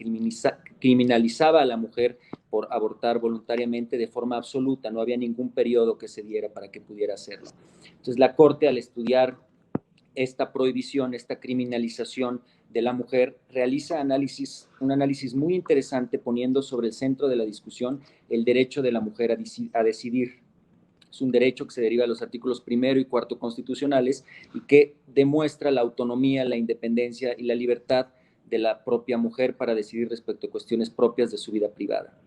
criminalizaba a la mujer por abortar voluntariamente de forma absoluta, no había ningún periodo que se diera para que pudiera hacerlo. Entonces, la Corte, al estudiar esta prohibición, esta criminalización de la mujer, realiza un análisis muy interesante poniendo sobre el centro de la discusión el derecho de la mujer a decidir. Es un derecho que se deriva de los artículos 1 y 4 constitucionales y que demuestra la autonomía, la independencia y la libertad de la propia mujer para decidir respecto a cuestiones propias de su vida privada.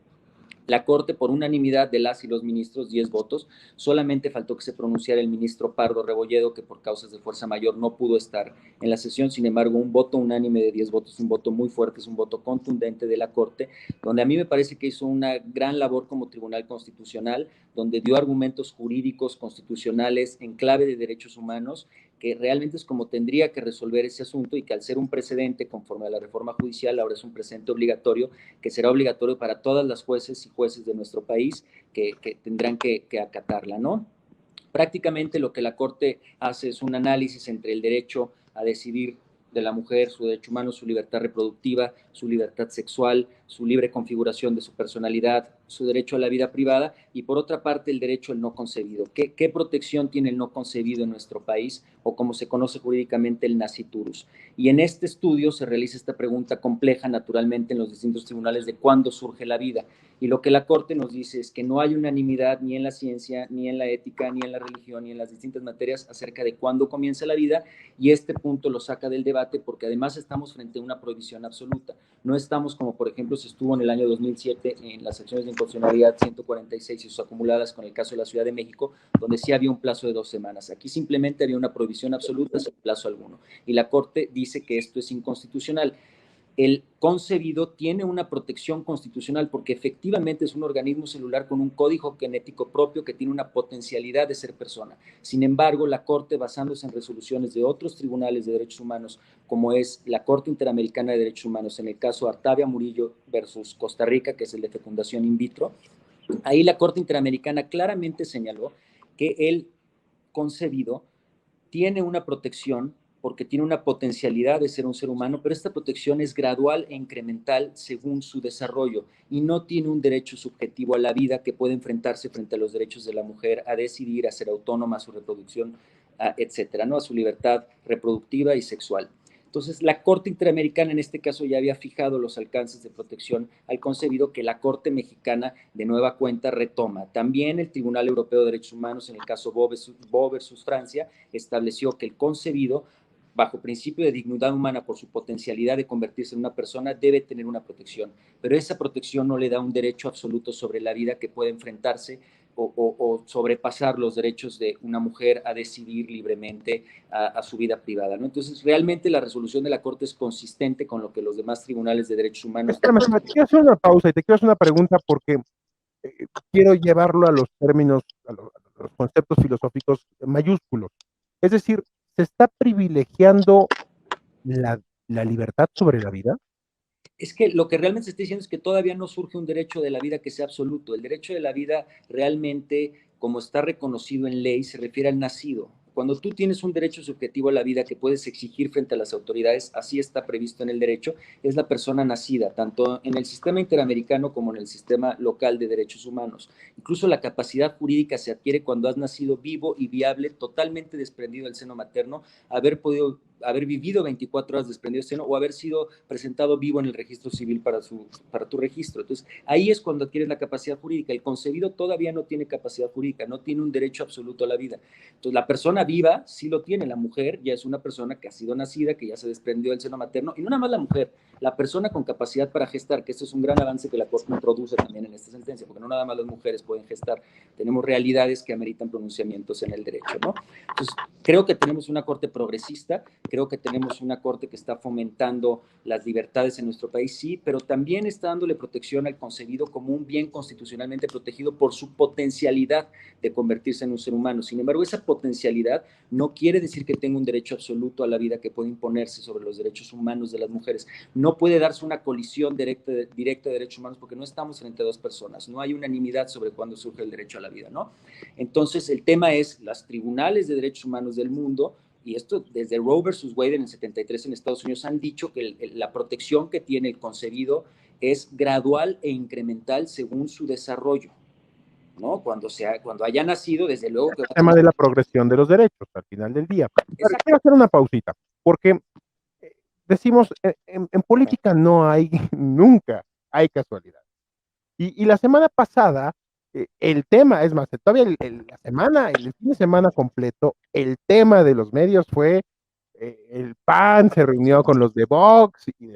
La Corte, por unanimidad de las y los ministros, 10 votos, solamente faltó que se pronunciara el ministro Pardo Rebolledo, que por causas de fuerza mayor no pudo estar en la sesión. Sin embargo, un voto unánime de 10 votos, un voto muy fuerte, es un voto contundente de la Corte, donde a mí me parece que hizo una gran labor como Tribunal Constitucional, donde dio argumentos jurídicos constitucionales en clave de derechos humanos, que realmente es como tendría que resolver ese asunto y que al ser un precedente conforme a la reforma judicial, ahora es un precedente obligatorio, que será obligatorio para todas las jueces y jueces de nuestro país que tendrán que acatarla, ¿no? Prácticamente lo que la Corte hace es un análisis entre el derecho a decidir de la mujer, su derecho humano, su libertad reproductiva, su libertad sexual, su libre configuración de su personalidad, su derecho a la vida privada y por otra parte el derecho al no concebido. ¿Qué protección tiene el no concebido en nuestro país o como se conoce jurídicamente el nasciturus? Y en este estudio se realiza esta pregunta compleja naturalmente en los distintos tribunales de cuándo surge la vida. Y lo que la Corte nos dice es que no hay unanimidad ni en la ciencia, ni en la ética, ni en la religión, ni en las distintas materias acerca de cuándo comienza la vida, y este punto lo saca del debate porque además estamos frente a una prohibición absoluta. No estamos como, por ejemplo, se estuvo en el año 2007 en las acciones de inconstitucionalidad 146 y sus acumuladas con el caso de la Ciudad de México, donde sí había un plazo de 2 semanas. Aquí simplemente había una prohibición absoluta sin plazo alguno. Y la Corte dice que esto es inconstitucional. El concebido tiene una protección constitucional porque efectivamente es un organismo celular con un código genético propio que tiene una potencialidad de ser persona. Sin embargo, la Corte, basándose en resoluciones de otros tribunales de derechos humanos, como es la Corte Interamericana de Derechos Humanos, en el caso Artavia Murillo versus Costa Rica, que es el de fecundación in vitro, ahí la Corte Interamericana claramente señaló que el concebido tiene una protección porque tiene una potencialidad de ser un ser humano, pero esta protección es gradual e incremental según su desarrollo y no tiene un derecho subjetivo a la vida que puede enfrentarse frente a los derechos de la mujer a decidir, a ser autónoma, a su reproducción, etcétera, ¿no? A su libertad reproductiva y sexual. Entonces, la Corte Interamericana en este caso ya había fijado los alcances de protección al concebido que la Corte Mexicana de nueva cuenta retoma. También el Tribunal Europeo de Derechos Humanos, en el caso Bo versus Francia, estableció que el concebido, bajo principio de dignidad humana por su potencialidad de convertirse en una persona, debe tener una protección, pero esa protección no le da un derecho absoluto sobre la vida que puede enfrentarse o sobrepasar los derechos de una mujer a decidir libremente a su vida privada, ¿no? Entonces, realmente la resolución de la Corte es consistente con lo que los demás tribunales de derechos humanos... Espérame, te quiero hacer una pausa y te quiero hacer una pregunta porque quiero llevarlo a los términos, a los conceptos filosóficos mayúsculos. Es decir, ¿se está privilegiando la libertad sobre la vida? Es que lo que realmente se está diciendo es que todavía no surge un derecho de la vida que sea absoluto. El derecho de la vida realmente, como está reconocido en ley, se refiere al nacido. Cuando tú tienes un derecho subjetivo a la vida que puedes exigir frente a las autoridades, así está previsto en el derecho, es la persona nacida, tanto en el sistema interamericano como en el sistema local de derechos humanos. Incluso la capacidad jurídica se adquiere cuando has nacido vivo y viable, totalmente desprendido del seno materno, haber vivido 24 horas desprendido del seno o haber sido presentado vivo en el registro civil para tu registro. Entonces, ahí es cuando adquieres la capacidad jurídica. El concebido todavía no tiene capacidad jurídica, no tiene un derecho absoluto a la vida. Entonces, la persona viva sí lo tiene. La mujer ya es una persona que ha sido nacida, que ya se desprendió del seno materno, y no nada más la mujer, la persona con capacidad para gestar, que esto es un gran avance que la Corte introduce también en esta sentencia, porque no nada más las mujeres pueden gestar, tenemos realidades que ameritan pronunciamientos en el derecho, ¿no? Entonces, creo que tenemos una Corte progresista, creo que tenemos una Corte que está fomentando las libertades en nuestro país, sí, pero también está dándole protección al concebido como un bien constitucionalmente protegido por su potencialidad de convertirse en un ser humano. Sin embargo, esa potencialidad no quiere decir que tenga un derecho absoluto a la vida que puede imponerse sobre los derechos humanos de las mujeres. No puede darse una colisión directa de derechos humanos porque no estamos frente a dos personas, no hay unanimidad sobre cuándo surge el derecho a la vida, ¿no? Entonces, el tema es, los tribunales de derechos humanos del mundo, y esto desde Roe versus Wade en el 73 en Estados Unidos, han dicho que la protección que tiene el concebido es gradual e incremental según su desarrollo, ¿no? Cuando haya nacido, desde luego que... El tema de la progresión de los derechos al final del día. Pero quiero hacer una pausita, porque decimos, en política no hay, nunca hay casualidad. Y la semana pasada, el tema, es más, todavía la semana, el fin de semana completo, el tema de los medios fue el PAN se reunió con los de Vox y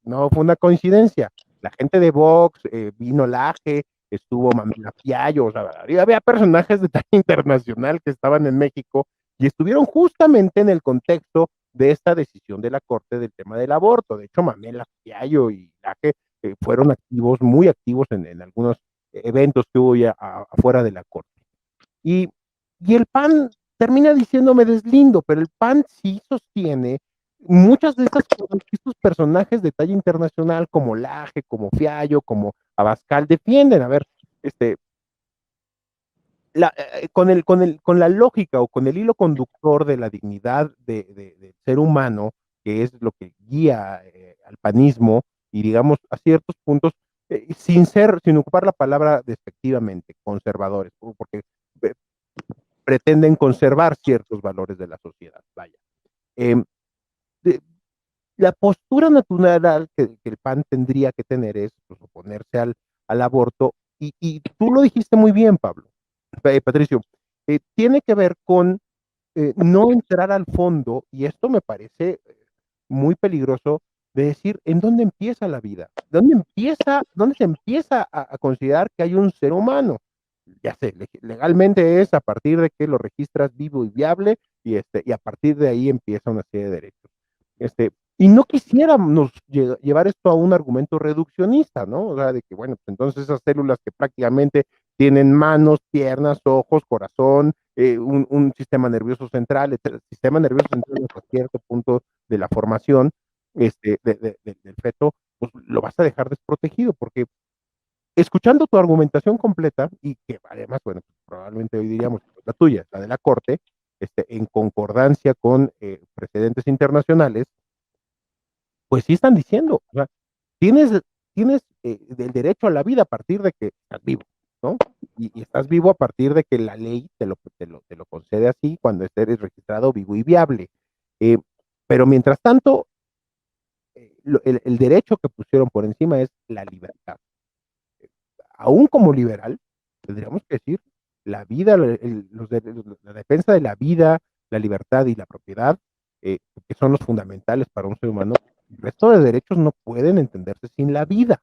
no fue una coincidencia. La gente de Vox, vino Laje, estuvo Mamela Fiallo, o sea, había personajes de talla internacional que estaban en México y estuvieron justamente en el contexto de esta decisión de la Corte del tema del aborto. De hecho, Mamela Fiallo y Laje fueron activos, muy activos en algunos eventos que hubo ya afuera de la Corte. Y, y el PAN termina diciendo me deslindo, pero el PAN sí sostiene muchas de estas cosas que estos personajes de talla internacional como Laje, como Fiallo, como Abascal defienden. A ver, con la lógica o con el hilo conductor de la dignidad del ser humano, que es lo que guía al panismo, y digamos a ciertos puntos, sin ocupar la palabra despectivamente, conservadores, porque eh, pretenden conservar ciertos valores de la sociedad, vaya. Eh, de, la postura natural que el PAN tendría que tener es pues, oponerse al aborto, y tú lo dijiste muy bien, Pablo, Patricio, tiene que ver con no entrar al fondo, y esto me parece muy peligroso, de decir en dónde empieza la vida, dónde se empieza a considerar que hay un ser humano. Ya sé, legalmente es a partir de que lo registras vivo y viable, y a partir de ahí empieza una serie de derechos. Y no quisiéramos llevar esto a un argumento reduccionista, ¿no? O sea, de que, bueno, pues entonces esas células que prácticamente tienen manos, piernas, ojos, corazón, un sistema nervioso central, el sistema nervioso central hasta cierto punto de la formación del feto, pues lo vas a dejar desprotegido, porque escuchando tu argumentación completa, y que además, bueno, pues, probablemente hoy diríamos la tuya, la de la Corte, en concordancia con precedentes internacionales, pues sí están diciendo, o sea, tienes el derecho a la vida a partir de que estás vivo, ¿no? Y estás vivo a partir de que la ley te lo concede así cuando estés registrado vivo y viable. Eh, pero mientras tanto, el derecho que pusieron por encima es la libertad. Aún como liberal, tendríamos que decir, la vida, la defensa de la vida, la libertad y la propiedad, que son los fundamentales para un ser humano, el resto de derechos no pueden entenderse sin la vida.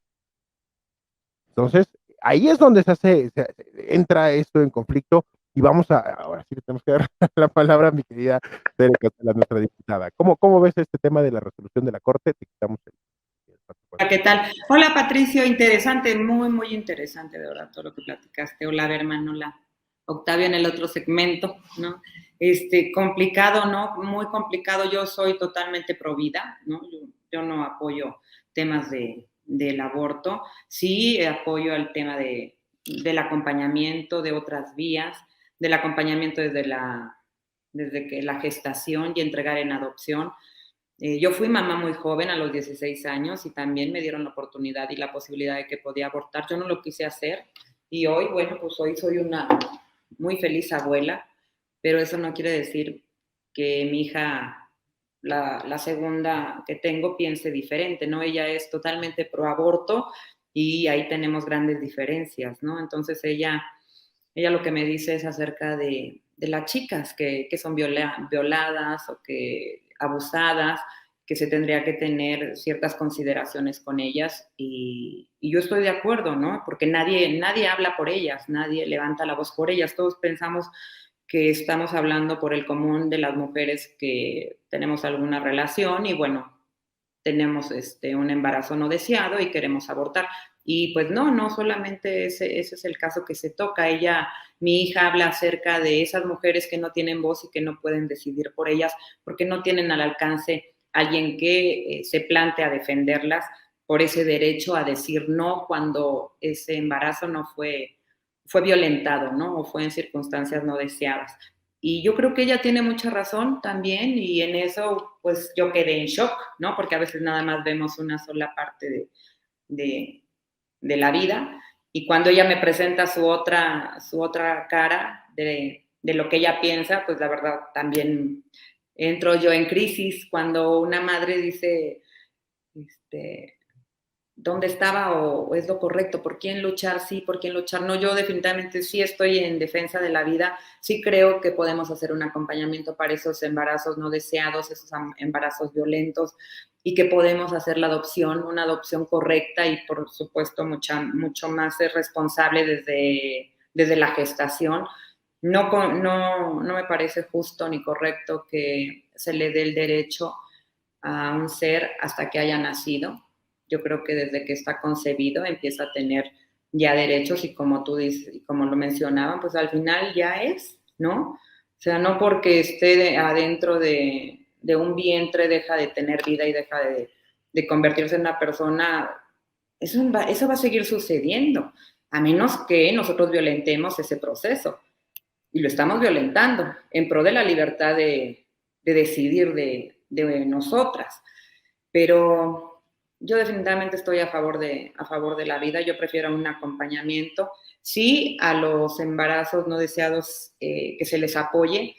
Entonces, ahí es donde entra esto en conflicto y ahora sí le tenemos que dar la palabra a mi querida Tere Castela, nuestra diputada. ¿Cómo ves este tema de la resolución de la Corte? Te quitamos ¿Qué tal? Hola Patricio, interesante, muy, muy interesante de verdad todo lo que platicaste. Hola Berman, hola Octavio en el otro segmento, ¿no? Complicado, ¿no? Muy complicado. Yo soy totalmente pro vida, ¿no? Yo no apoyo temas del aborto. Sí apoyo el tema del acompañamiento, de otras vías, del acompañamiento desde que la gestación y entregar en adopción. Yo fui mamá muy joven, a los 16 años, y también me dieron la oportunidad y la posibilidad de que podía abortar. Yo no lo quise hacer y hoy, bueno, pues hoy soy una muy feliz abuela, pero eso no quiere decir que mi hija, la segunda que tengo, piense diferente, ¿no? Ella es totalmente pro aborto y ahí tenemos grandes diferencias, ¿no? Entonces ella lo que me dice es acerca de las chicas que son violadas o que abusadas, que se tendría que tener ciertas consideraciones con ellas y yo estoy de acuerdo, ¿no? Porque nadie habla por ellas, nadie levanta la voz por ellas, todos pensamos que estamos hablando por el común de las mujeres que tenemos alguna relación y bueno, tenemos un embarazo no deseado y queremos abortar. Y pues no solamente ese es el caso que se toca. Mi hija habla acerca de esas mujeres que no tienen voz y que no pueden decidir por ellas porque no tienen al alcance alguien que se plante a defenderlas por ese derecho a decir no cuando ese embarazo no fue violentado, ¿no? O fue en circunstancias no deseadas. Y yo creo que ella tiene mucha razón también y en eso pues yo quedé en shock, ¿no? Porque a veces nada más vemos una sola parte de la vida y cuando ella me presenta su otra cara de lo que ella piensa, pues la verdad también entro yo en crisis cuando una madre dice, dónde estaba o es lo correcto, por quién luchar, sí, por quién luchar no. Yo definitivamente sí estoy en defensa de la vida, sí creo que podemos hacer un acompañamiento para esos embarazos no deseados, esos embarazos violentos y que podemos hacer la adopción, una adopción correcta y por supuesto mucho más responsable desde la gestación. No me parece justo ni correcto que se le dé el derecho a un ser hasta que haya nacido. Yo creo que desde que está concebido empieza a tener ya derechos y como tú dices, y como lo mencionaban, pues al final ya es, ¿no? O sea, no porque esté adentro de un vientre deja de tener vida y deja de convertirse en una persona. Eso va a seguir sucediendo, a menos que nosotros violentemos ese proceso. Y lo estamos violentando en pro de la libertad de decidir de nosotras. Pero yo definitivamente estoy a favor de la vida. Yo prefiero un acompañamiento, sí, a los embarazos no deseados que se les apoye,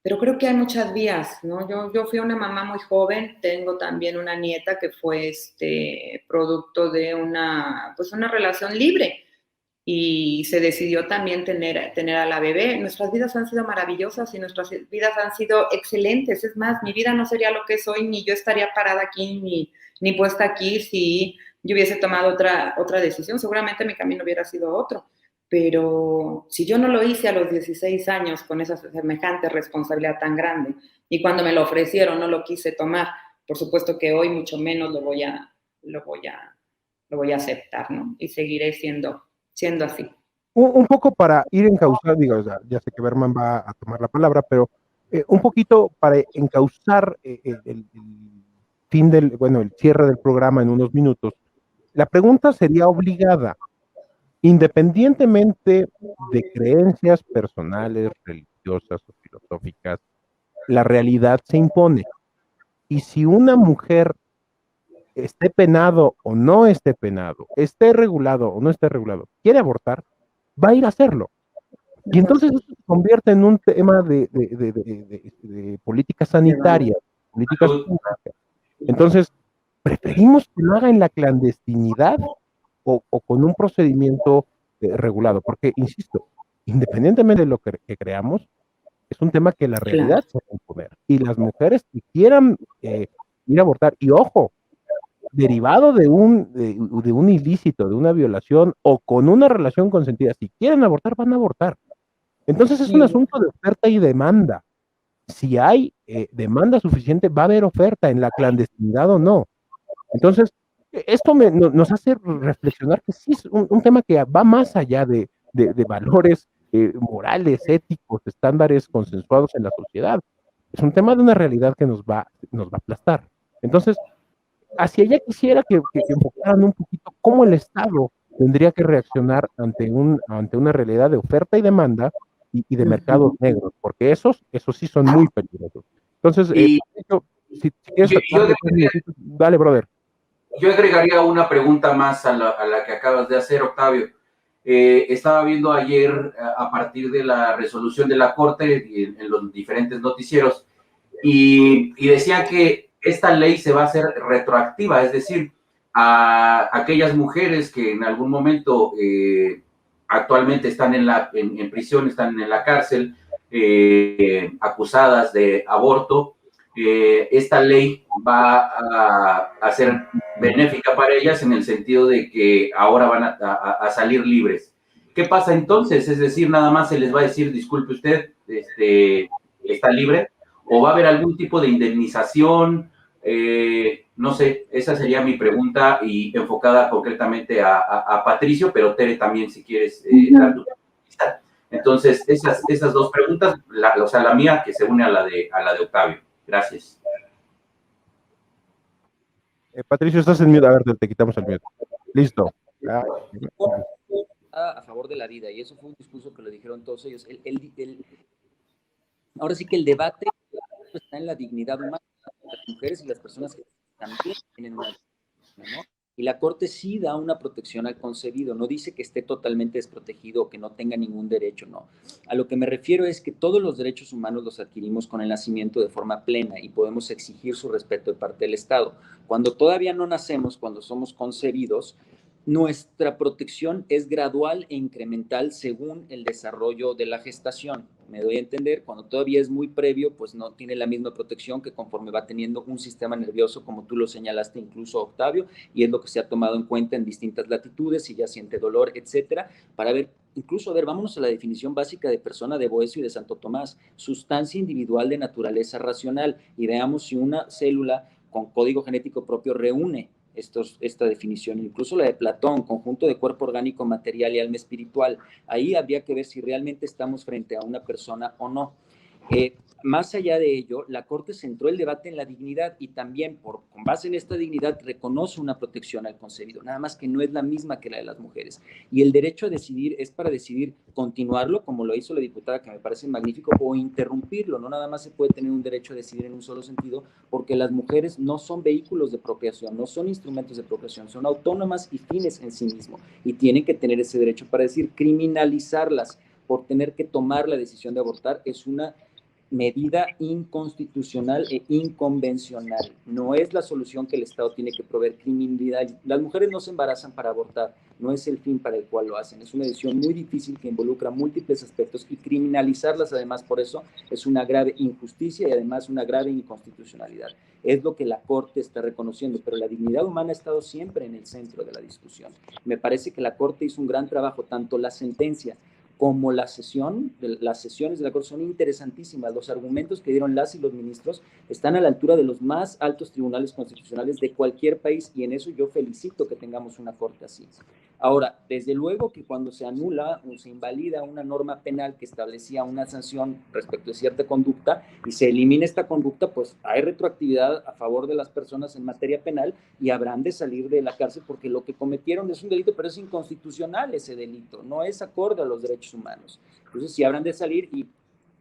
pero creo que hay muchas vías, ¿no? Yo fui una mamá muy joven, tengo también una nieta que fue producto de una relación libre y se decidió también tener a la bebé. Nuestras vidas han sido maravillosas y nuestras vidas han sido excelentes. Es más, mi vida no sería lo que soy, ni yo estaría parada aquí, ni puesta aquí si yo hubiese tomado otra decisión. Seguramente mi camino hubiera sido otro. Pero si yo no lo hice a los 16 años con esa semejante responsabilidad tan grande y cuando me lo ofrecieron no lo quise tomar, por supuesto que hoy mucho menos lo voy a aceptar, ¿no? Y seguiré siendo así. Un poco para ir encauzando, digo, ya sé que Berman va a tomar la palabra, pero un poquito para encauzar el fin el cierre del programa en unos minutos. La pregunta sería obligada, independientemente de creencias personales, religiosas o filosóficas, la realidad se impone. Y si una mujer esté penado o no esté penado, esté regulado o no esté regulado, quiere abortar, va a ir a hacerlo. Y entonces eso se convierte en un tema de política sanitaria, políticas públicas. Entonces, preferimos que lo haga en la clandestinidad o con un procedimiento regulado, porque, insisto, independientemente de lo que creamos, es un tema que la realidad se va a imponer. Y las mujeres que quieran ir a abortar, y ojo, derivado de un ilícito, de una violación o con una relación consentida, si quieren abortar, van a abortar. Entonces es un asunto de oferta y demanda. Si hay demanda suficiente, va a haber oferta en la clandestinidad o no. Entonces, esto nos hace reflexionar que sí es un tema que va más allá de valores morales, éticos, estándares consensuados en la sociedad. Es un tema de una realidad que nos va a aplastar. Entonces, hacia allá quisiera que enfocaran un poquito cómo el Estado tendría que reaccionar ante una realidad de oferta y demanda y de mercados negros, porque esos sí son muy peligrosos. Entonces, Y si quieres yo, yo, darle 3 minutitos, dale, brother. yo agregaría una pregunta más a la que acabas de hacer, Octavio. Estaba viendo ayer, a partir de la resolución de la Corte en los diferentes noticieros, y decía que esta ley se va a hacer retroactiva, es decir, a aquellas mujeres que en algún momento actualmente están en prisión, están en la cárcel, acusadas de aborto. Esta ley va a ser benéfica para ellas en el sentido de que ahora van a salir libres. ¿Qué pasa entonces? Es decir, nada más se les va a decir, disculpe usted, está libre, o va a haber algún tipo de indemnización, no sé, esa sería mi pregunta y enfocada concretamente a Patricio, pero Tere también si quieres dar tu respuesta. Entonces, esas dos preguntas, o sea, la mía que se une a la de Octavio. Gracias. Patricio, estás en mute. A ver, te quitamos el mute. Listo. A favor de la vida, y eso fue un discurso que lo dijeron todos ellos. Ahora sí que el debate está en la dignidad humana de las mujeres y las personas que también tienen una dignidad, ¿no? Y la Corte sí da una protección al concebido, no dice que esté totalmente desprotegido o que no tenga ningún derecho, no. A lo que me refiero es que todos los derechos humanos los adquirimos con el nacimiento de forma plena y podemos exigir su respeto de parte del Estado. Cuando todavía no nacemos, cuando somos concebidos, nuestra protección es gradual e incremental según el desarrollo de la gestación. Me doy a entender, cuando todavía es muy previo, pues no tiene la misma protección que conforme va teniendo un sistema nervioso, como tú lo señalaste incluso, Octavio, y es lo que se ha tomado en cuenta en distintas latitudes, si ya siente dolor, etcétera, para ver, incluso, a ver, vámonos a la definición básica de persona de Boecio y de Santo Tomás, sustancia individual de naturaleza racional, y veamos si una célula con código genético propio reúne esta definición, incluso la de Platón, conjunto de cuerpo orgánico, material y alma espiritual. Ahí habría que ver si realmente estamos frente a una persona o no. Más allá de ello, la Corte centró el debate en la dignidad y también, con base en esta dignidad, reconoce una protección al concebido, nada más que no es la misma que la de las mujeres. Y el derecho a decidir es para decidir continuarlo, como lo hizo la diputada, que me parece magnífico, o interrumpirlo. No nada más se puede tener un derecho a decidir en un solo sentido, porque las mujeres no son vehículos de procreación, no son instrumentos de procreación, son autónomas y fines en sí mismos, y tienen que tener ese derecho para decir. Criminalizarlas por tener que tomar la decisión de abortar es una medida inconstitucional e inconvencional. No es la solución que el Estado tiene que proveer. Criminalidad. Las mujeres no se embarazan para abortar, no es el fin para el cual lo hacen. Es una decisión muy difícil que involucra múltiples aspectos, y criminalizarlas además por eso es una grave injusticia y además una grave inconstitucionalidad. Es lo que la Corte está reconociendo, pero la dignidad humana ha estado siempre en el centro de la discusión. Me parece que la Corte hizo un gran trabajo, tanto la sentencia como las sesiones de la Corte son interesantísimas. Los argumentos que dieron las y los ministros están a la altura de los más altos tribunales constitucionales de cualquier país, y en eso yo felicito que tengamos una Corte así. Ahora, desde luego que cuando se anula o se invalida una norma penal que establecía una sanción respecto de cierta conducta y se elimina esta conducta, pues hay retroactividad a favor de las personas en materia penal y habrán de salir de la cárcel porque lo que cometieron es un delito, pero es inconstitucional ese delito, no es acorde a los derechos humanos. Entonces, sí habrán de salir, y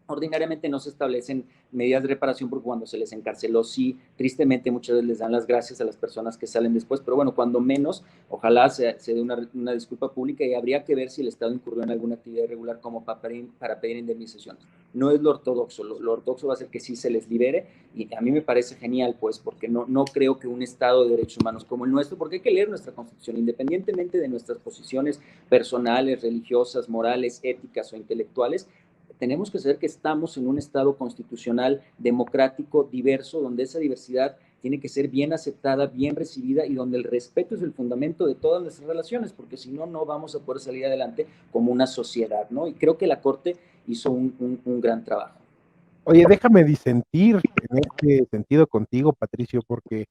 ordinariamente no se establecen medidas de reparación porque cuando se les encarceló, sí, tristemente muchas veces les dan las gracias a las personas que salen después, pero bueno, cuando menos, ojalá se dé una disculpa pública, y habría que ver si el Estado incurrió en alguna actividad irregular como para pedir indemnización. No es lo ortodoxo, lo ortodoxo va a ser que sí se les libere, y a mí me parece genial, pues, porque no creo que un Estado de derechos humanos como el nuestro, porque hay que leer nuestra Constitución, independientemente de nuestras posiciones personales, religiosas, morales, éticas o intelectuales, tenemos que saber que estamos en un Estado constitucional, democrático, diverso, donde esa diversidad tiene que ser bien aceptada, bien recibida y donde el respeto es el fundamento de todas nuestras relaciones, porque si no, no vamos a poder salir adelante como una sociedad, ¿no? Y creo que la Corte hizo un gran trabajo. Oye, déjame disentir en este sentido contigo, Patricio, porque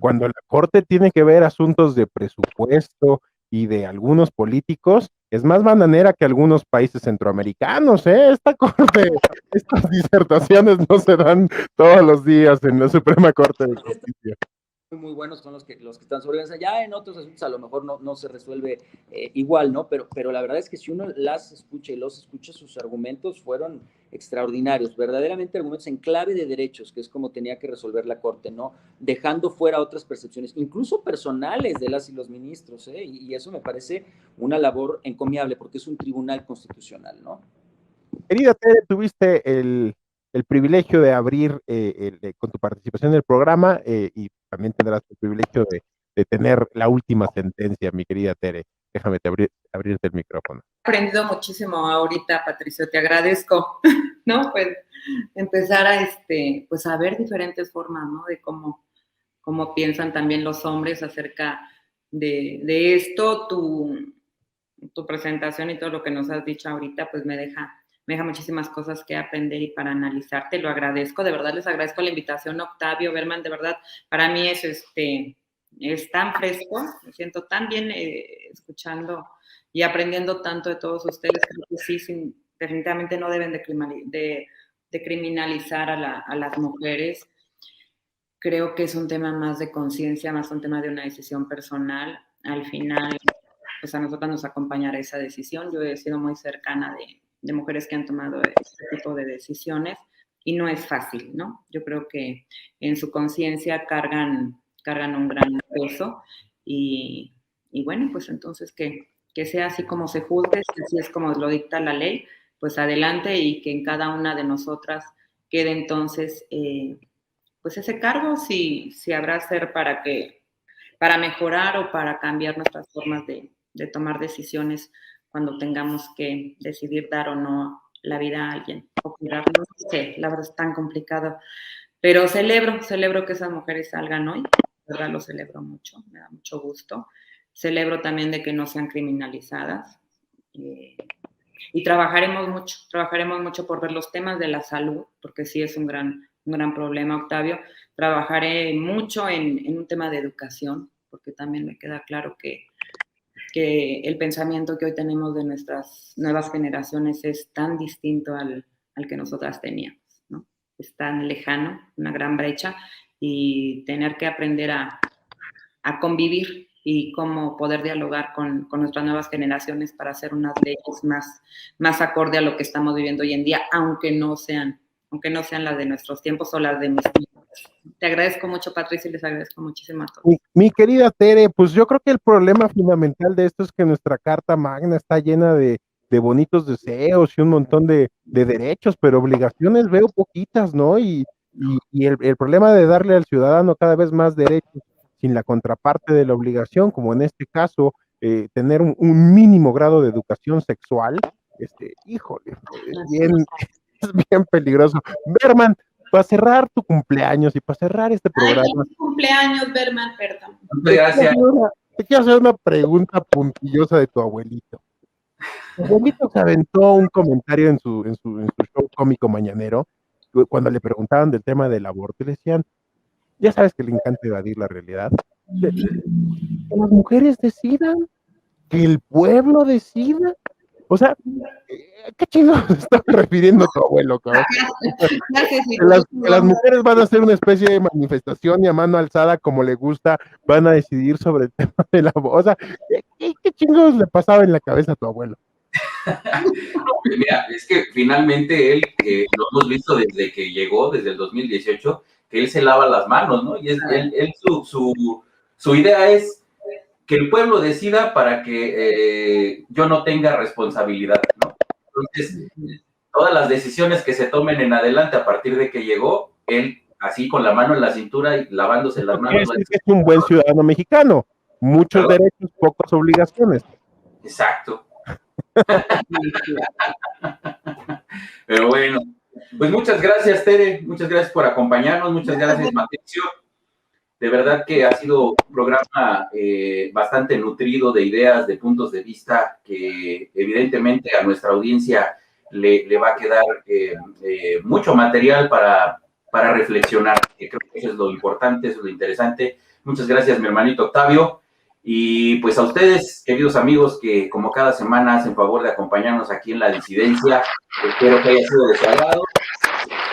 cuando la Corte tiene que ver asuntos de presupuesto y de algunos políticos, es más bananera que algunos países centroamericanos, ¿eh? Esta Corte, estas disertaciones no se dan todos los días en la Suprema Corte de Justicia. Muy buenos son los que están sobre la mesa. Ya en otros asuntos a lo mejor no se resuelve igual, ¿no? Pero la verdad es que si uno las escucha y los escucha, sus argumentos fueron extraordinarios, verdaderamente argumentos en clave de derechos, que es como tenía que resolver la Corte, ¿no? Dejando fuera otras percepciones, incluso personales de las y los ministros, ¿eh? Y eso me parece una labor encomiable, porque es un tribunal constitucional, ¿no? Querida Tere, tuviste el privilegio de abrir con tu participación en el programa y también tendrás el privilegio de tener la última sentencia, mi querida Tere. Déjame abrirte el micrófono. He aprendido muchísimo ahorita, Patricio, te agradezco, ¿no? Pues empezar pues a ver diferentes formas, ¿no? De cómo piensan también los hombres acerca de esto. Tu presentación y todo lo que nos has dicho ahorita, pues me deja muchísimas cosas que aprender y para analizar. Te lo agradezco, de verdad les agradezco la invitación, Octavio, Berman, de verdad, para mí es tan fresco, me siento tan bien escuchando y aprendiendo tanto de todos ustedes. Creo que sí, definitivamente no deben de criminalizar a las mujeres. Creo que es un tema más de conciencia, más un tema de una decisión personal. Al final, pues a nosotros nos acompañará esa decisión. Yo he sido muy cercana de mujeres que han tomado este tipo de decisiones y no es fácil, ¿no? Yo creo que en su conciencia cargan un gran peso y bueno, pues entonces que sea así como se juzgue, si así es como lo dicta la ley, pues adelante y que en cada una de nosotras quede entonces pues ese cargo, si habrá ser para mejorar o para cambiar nuestras formas de tomar decisiones cuando tengamos que decidir dar o no la vida a alguien o cuidarnos. No sé, la verdad es tan complicado, pero celebro que esas mujeres salgan hoy, la verdad lo celebro mucho, me da mucho gusto. Celebro también de que no sean criminalizadas y trabajaremos mucho por ver los temas de la salud, porque sí es un gran problema, Octavio. Trabajaré mucho en un tema de educación, porque también me queda claro que el pensamiento que hoy tenemos de nuestras nuevas generaciones es tan distinto al que nosotras teníamos, ¿no? Es tan lejano, una gran brecha, y tener que aprender a convivir y cómo poder dialogar con nuestras nuevas generaciones para hacer unas leyes más acorde a lo que estamos viviendo hoy en día, aunque no sean las de nuestros tiempos o las de mis tiempos. Te agradezco mucho, Patricia, y les agradezco muchísimo a todos. Mi querida Tere, pues yo creo que el problema fundamental de esto es que nuestra Carta Magna está llena de bonitos deseos y un montón de derechos, pero obligaciones veo poquitas, ¿no? Y el problema de darle al ciudadano cada vez más derechos sin la contraparte de la obligación, como en este caso, tener un mínimo grado de educación sexual, híjole, es bien peligroso. Berman, para cerrar tu cumpleaños y para cerrar este programa. Ay, cumpleaños, Berman, perdón. Gracias. Te quiero hacer una pregunta puntillosa de tu abuelito. Tu abuelito se aventó un comentario en su show cómico mañanero, cuando le preguntaban del tema del aborto, y le decían, ya sabes que le encanta evadir la realidad, que las mujeres decidan, que el pueblo decida. O sea, ¿qué chingados se está refiriendo tu abuelo, cabrón? Que las mujeres van a hacer una especie de manifestación y a mano alzada, como le gusta, van a decidir sobre el tema de la voz. O sea, ¿qué chingados le pasaba en la cabeza a tu abuelo? Mira, es que finalmente él, lo hemos visto desde que llegó, desde el 2018, que él se lava las manos, ¿no? Y su idea es que el pueblo decida para que yo no tenga responsabilidad, ¿no? Entonces, todas las decisiones que se tomen en adelante a partir de que llegó, él así con la mano en la cintura y lavándose las manos. Es un buen ciudadano mexicano, muchos derechos, pocas obligaciones. Exacto. Pero bueno, pues muchas gracias, Tere, muchas gracias por acompañarnos, muchas gracias, Mauricio. De verdad que ha sido un programa bastante nutrido de ideas, de puntos de vista, que evidentemente a nuestra audiencia le va a quedar mucho material para reflexionar, que creo que eso es lo importante, eso es lo interesante. Muchas gracias, mi hermanito Octavio. Y pues a ustedes, queridos amigos, que como cada semana hacen favor de acompañarnos aquí en La Disidencia, espero que haya sido de su agrado.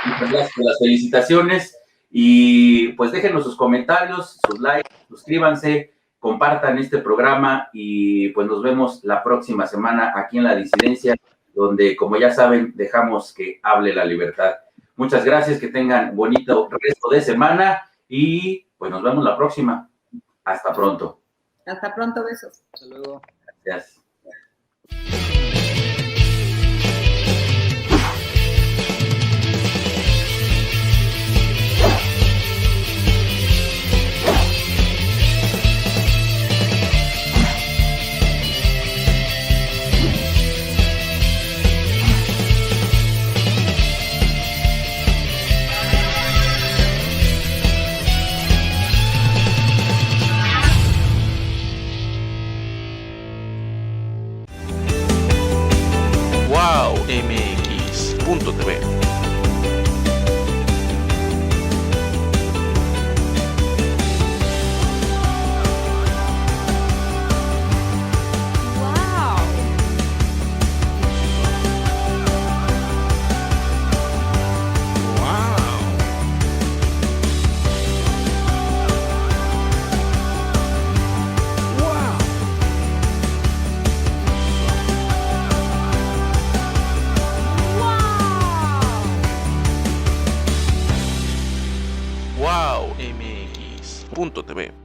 Muchas gracias por las felicitaciones. Y pues déjenos sus comentarios, sus likes, suscríbanse, compartan este programa y pues nos vemos la próxima semana aquí en La Disidencia, donde, como ya saben, dejamos que hable la libertad. Muchas gracias, que tengan bonito resto de semana y pues nos vemos la próxima. Hasta pronto. Hasta pronto, besos. Hasta luego. Gracias. MX.tv. Wow MX.tv.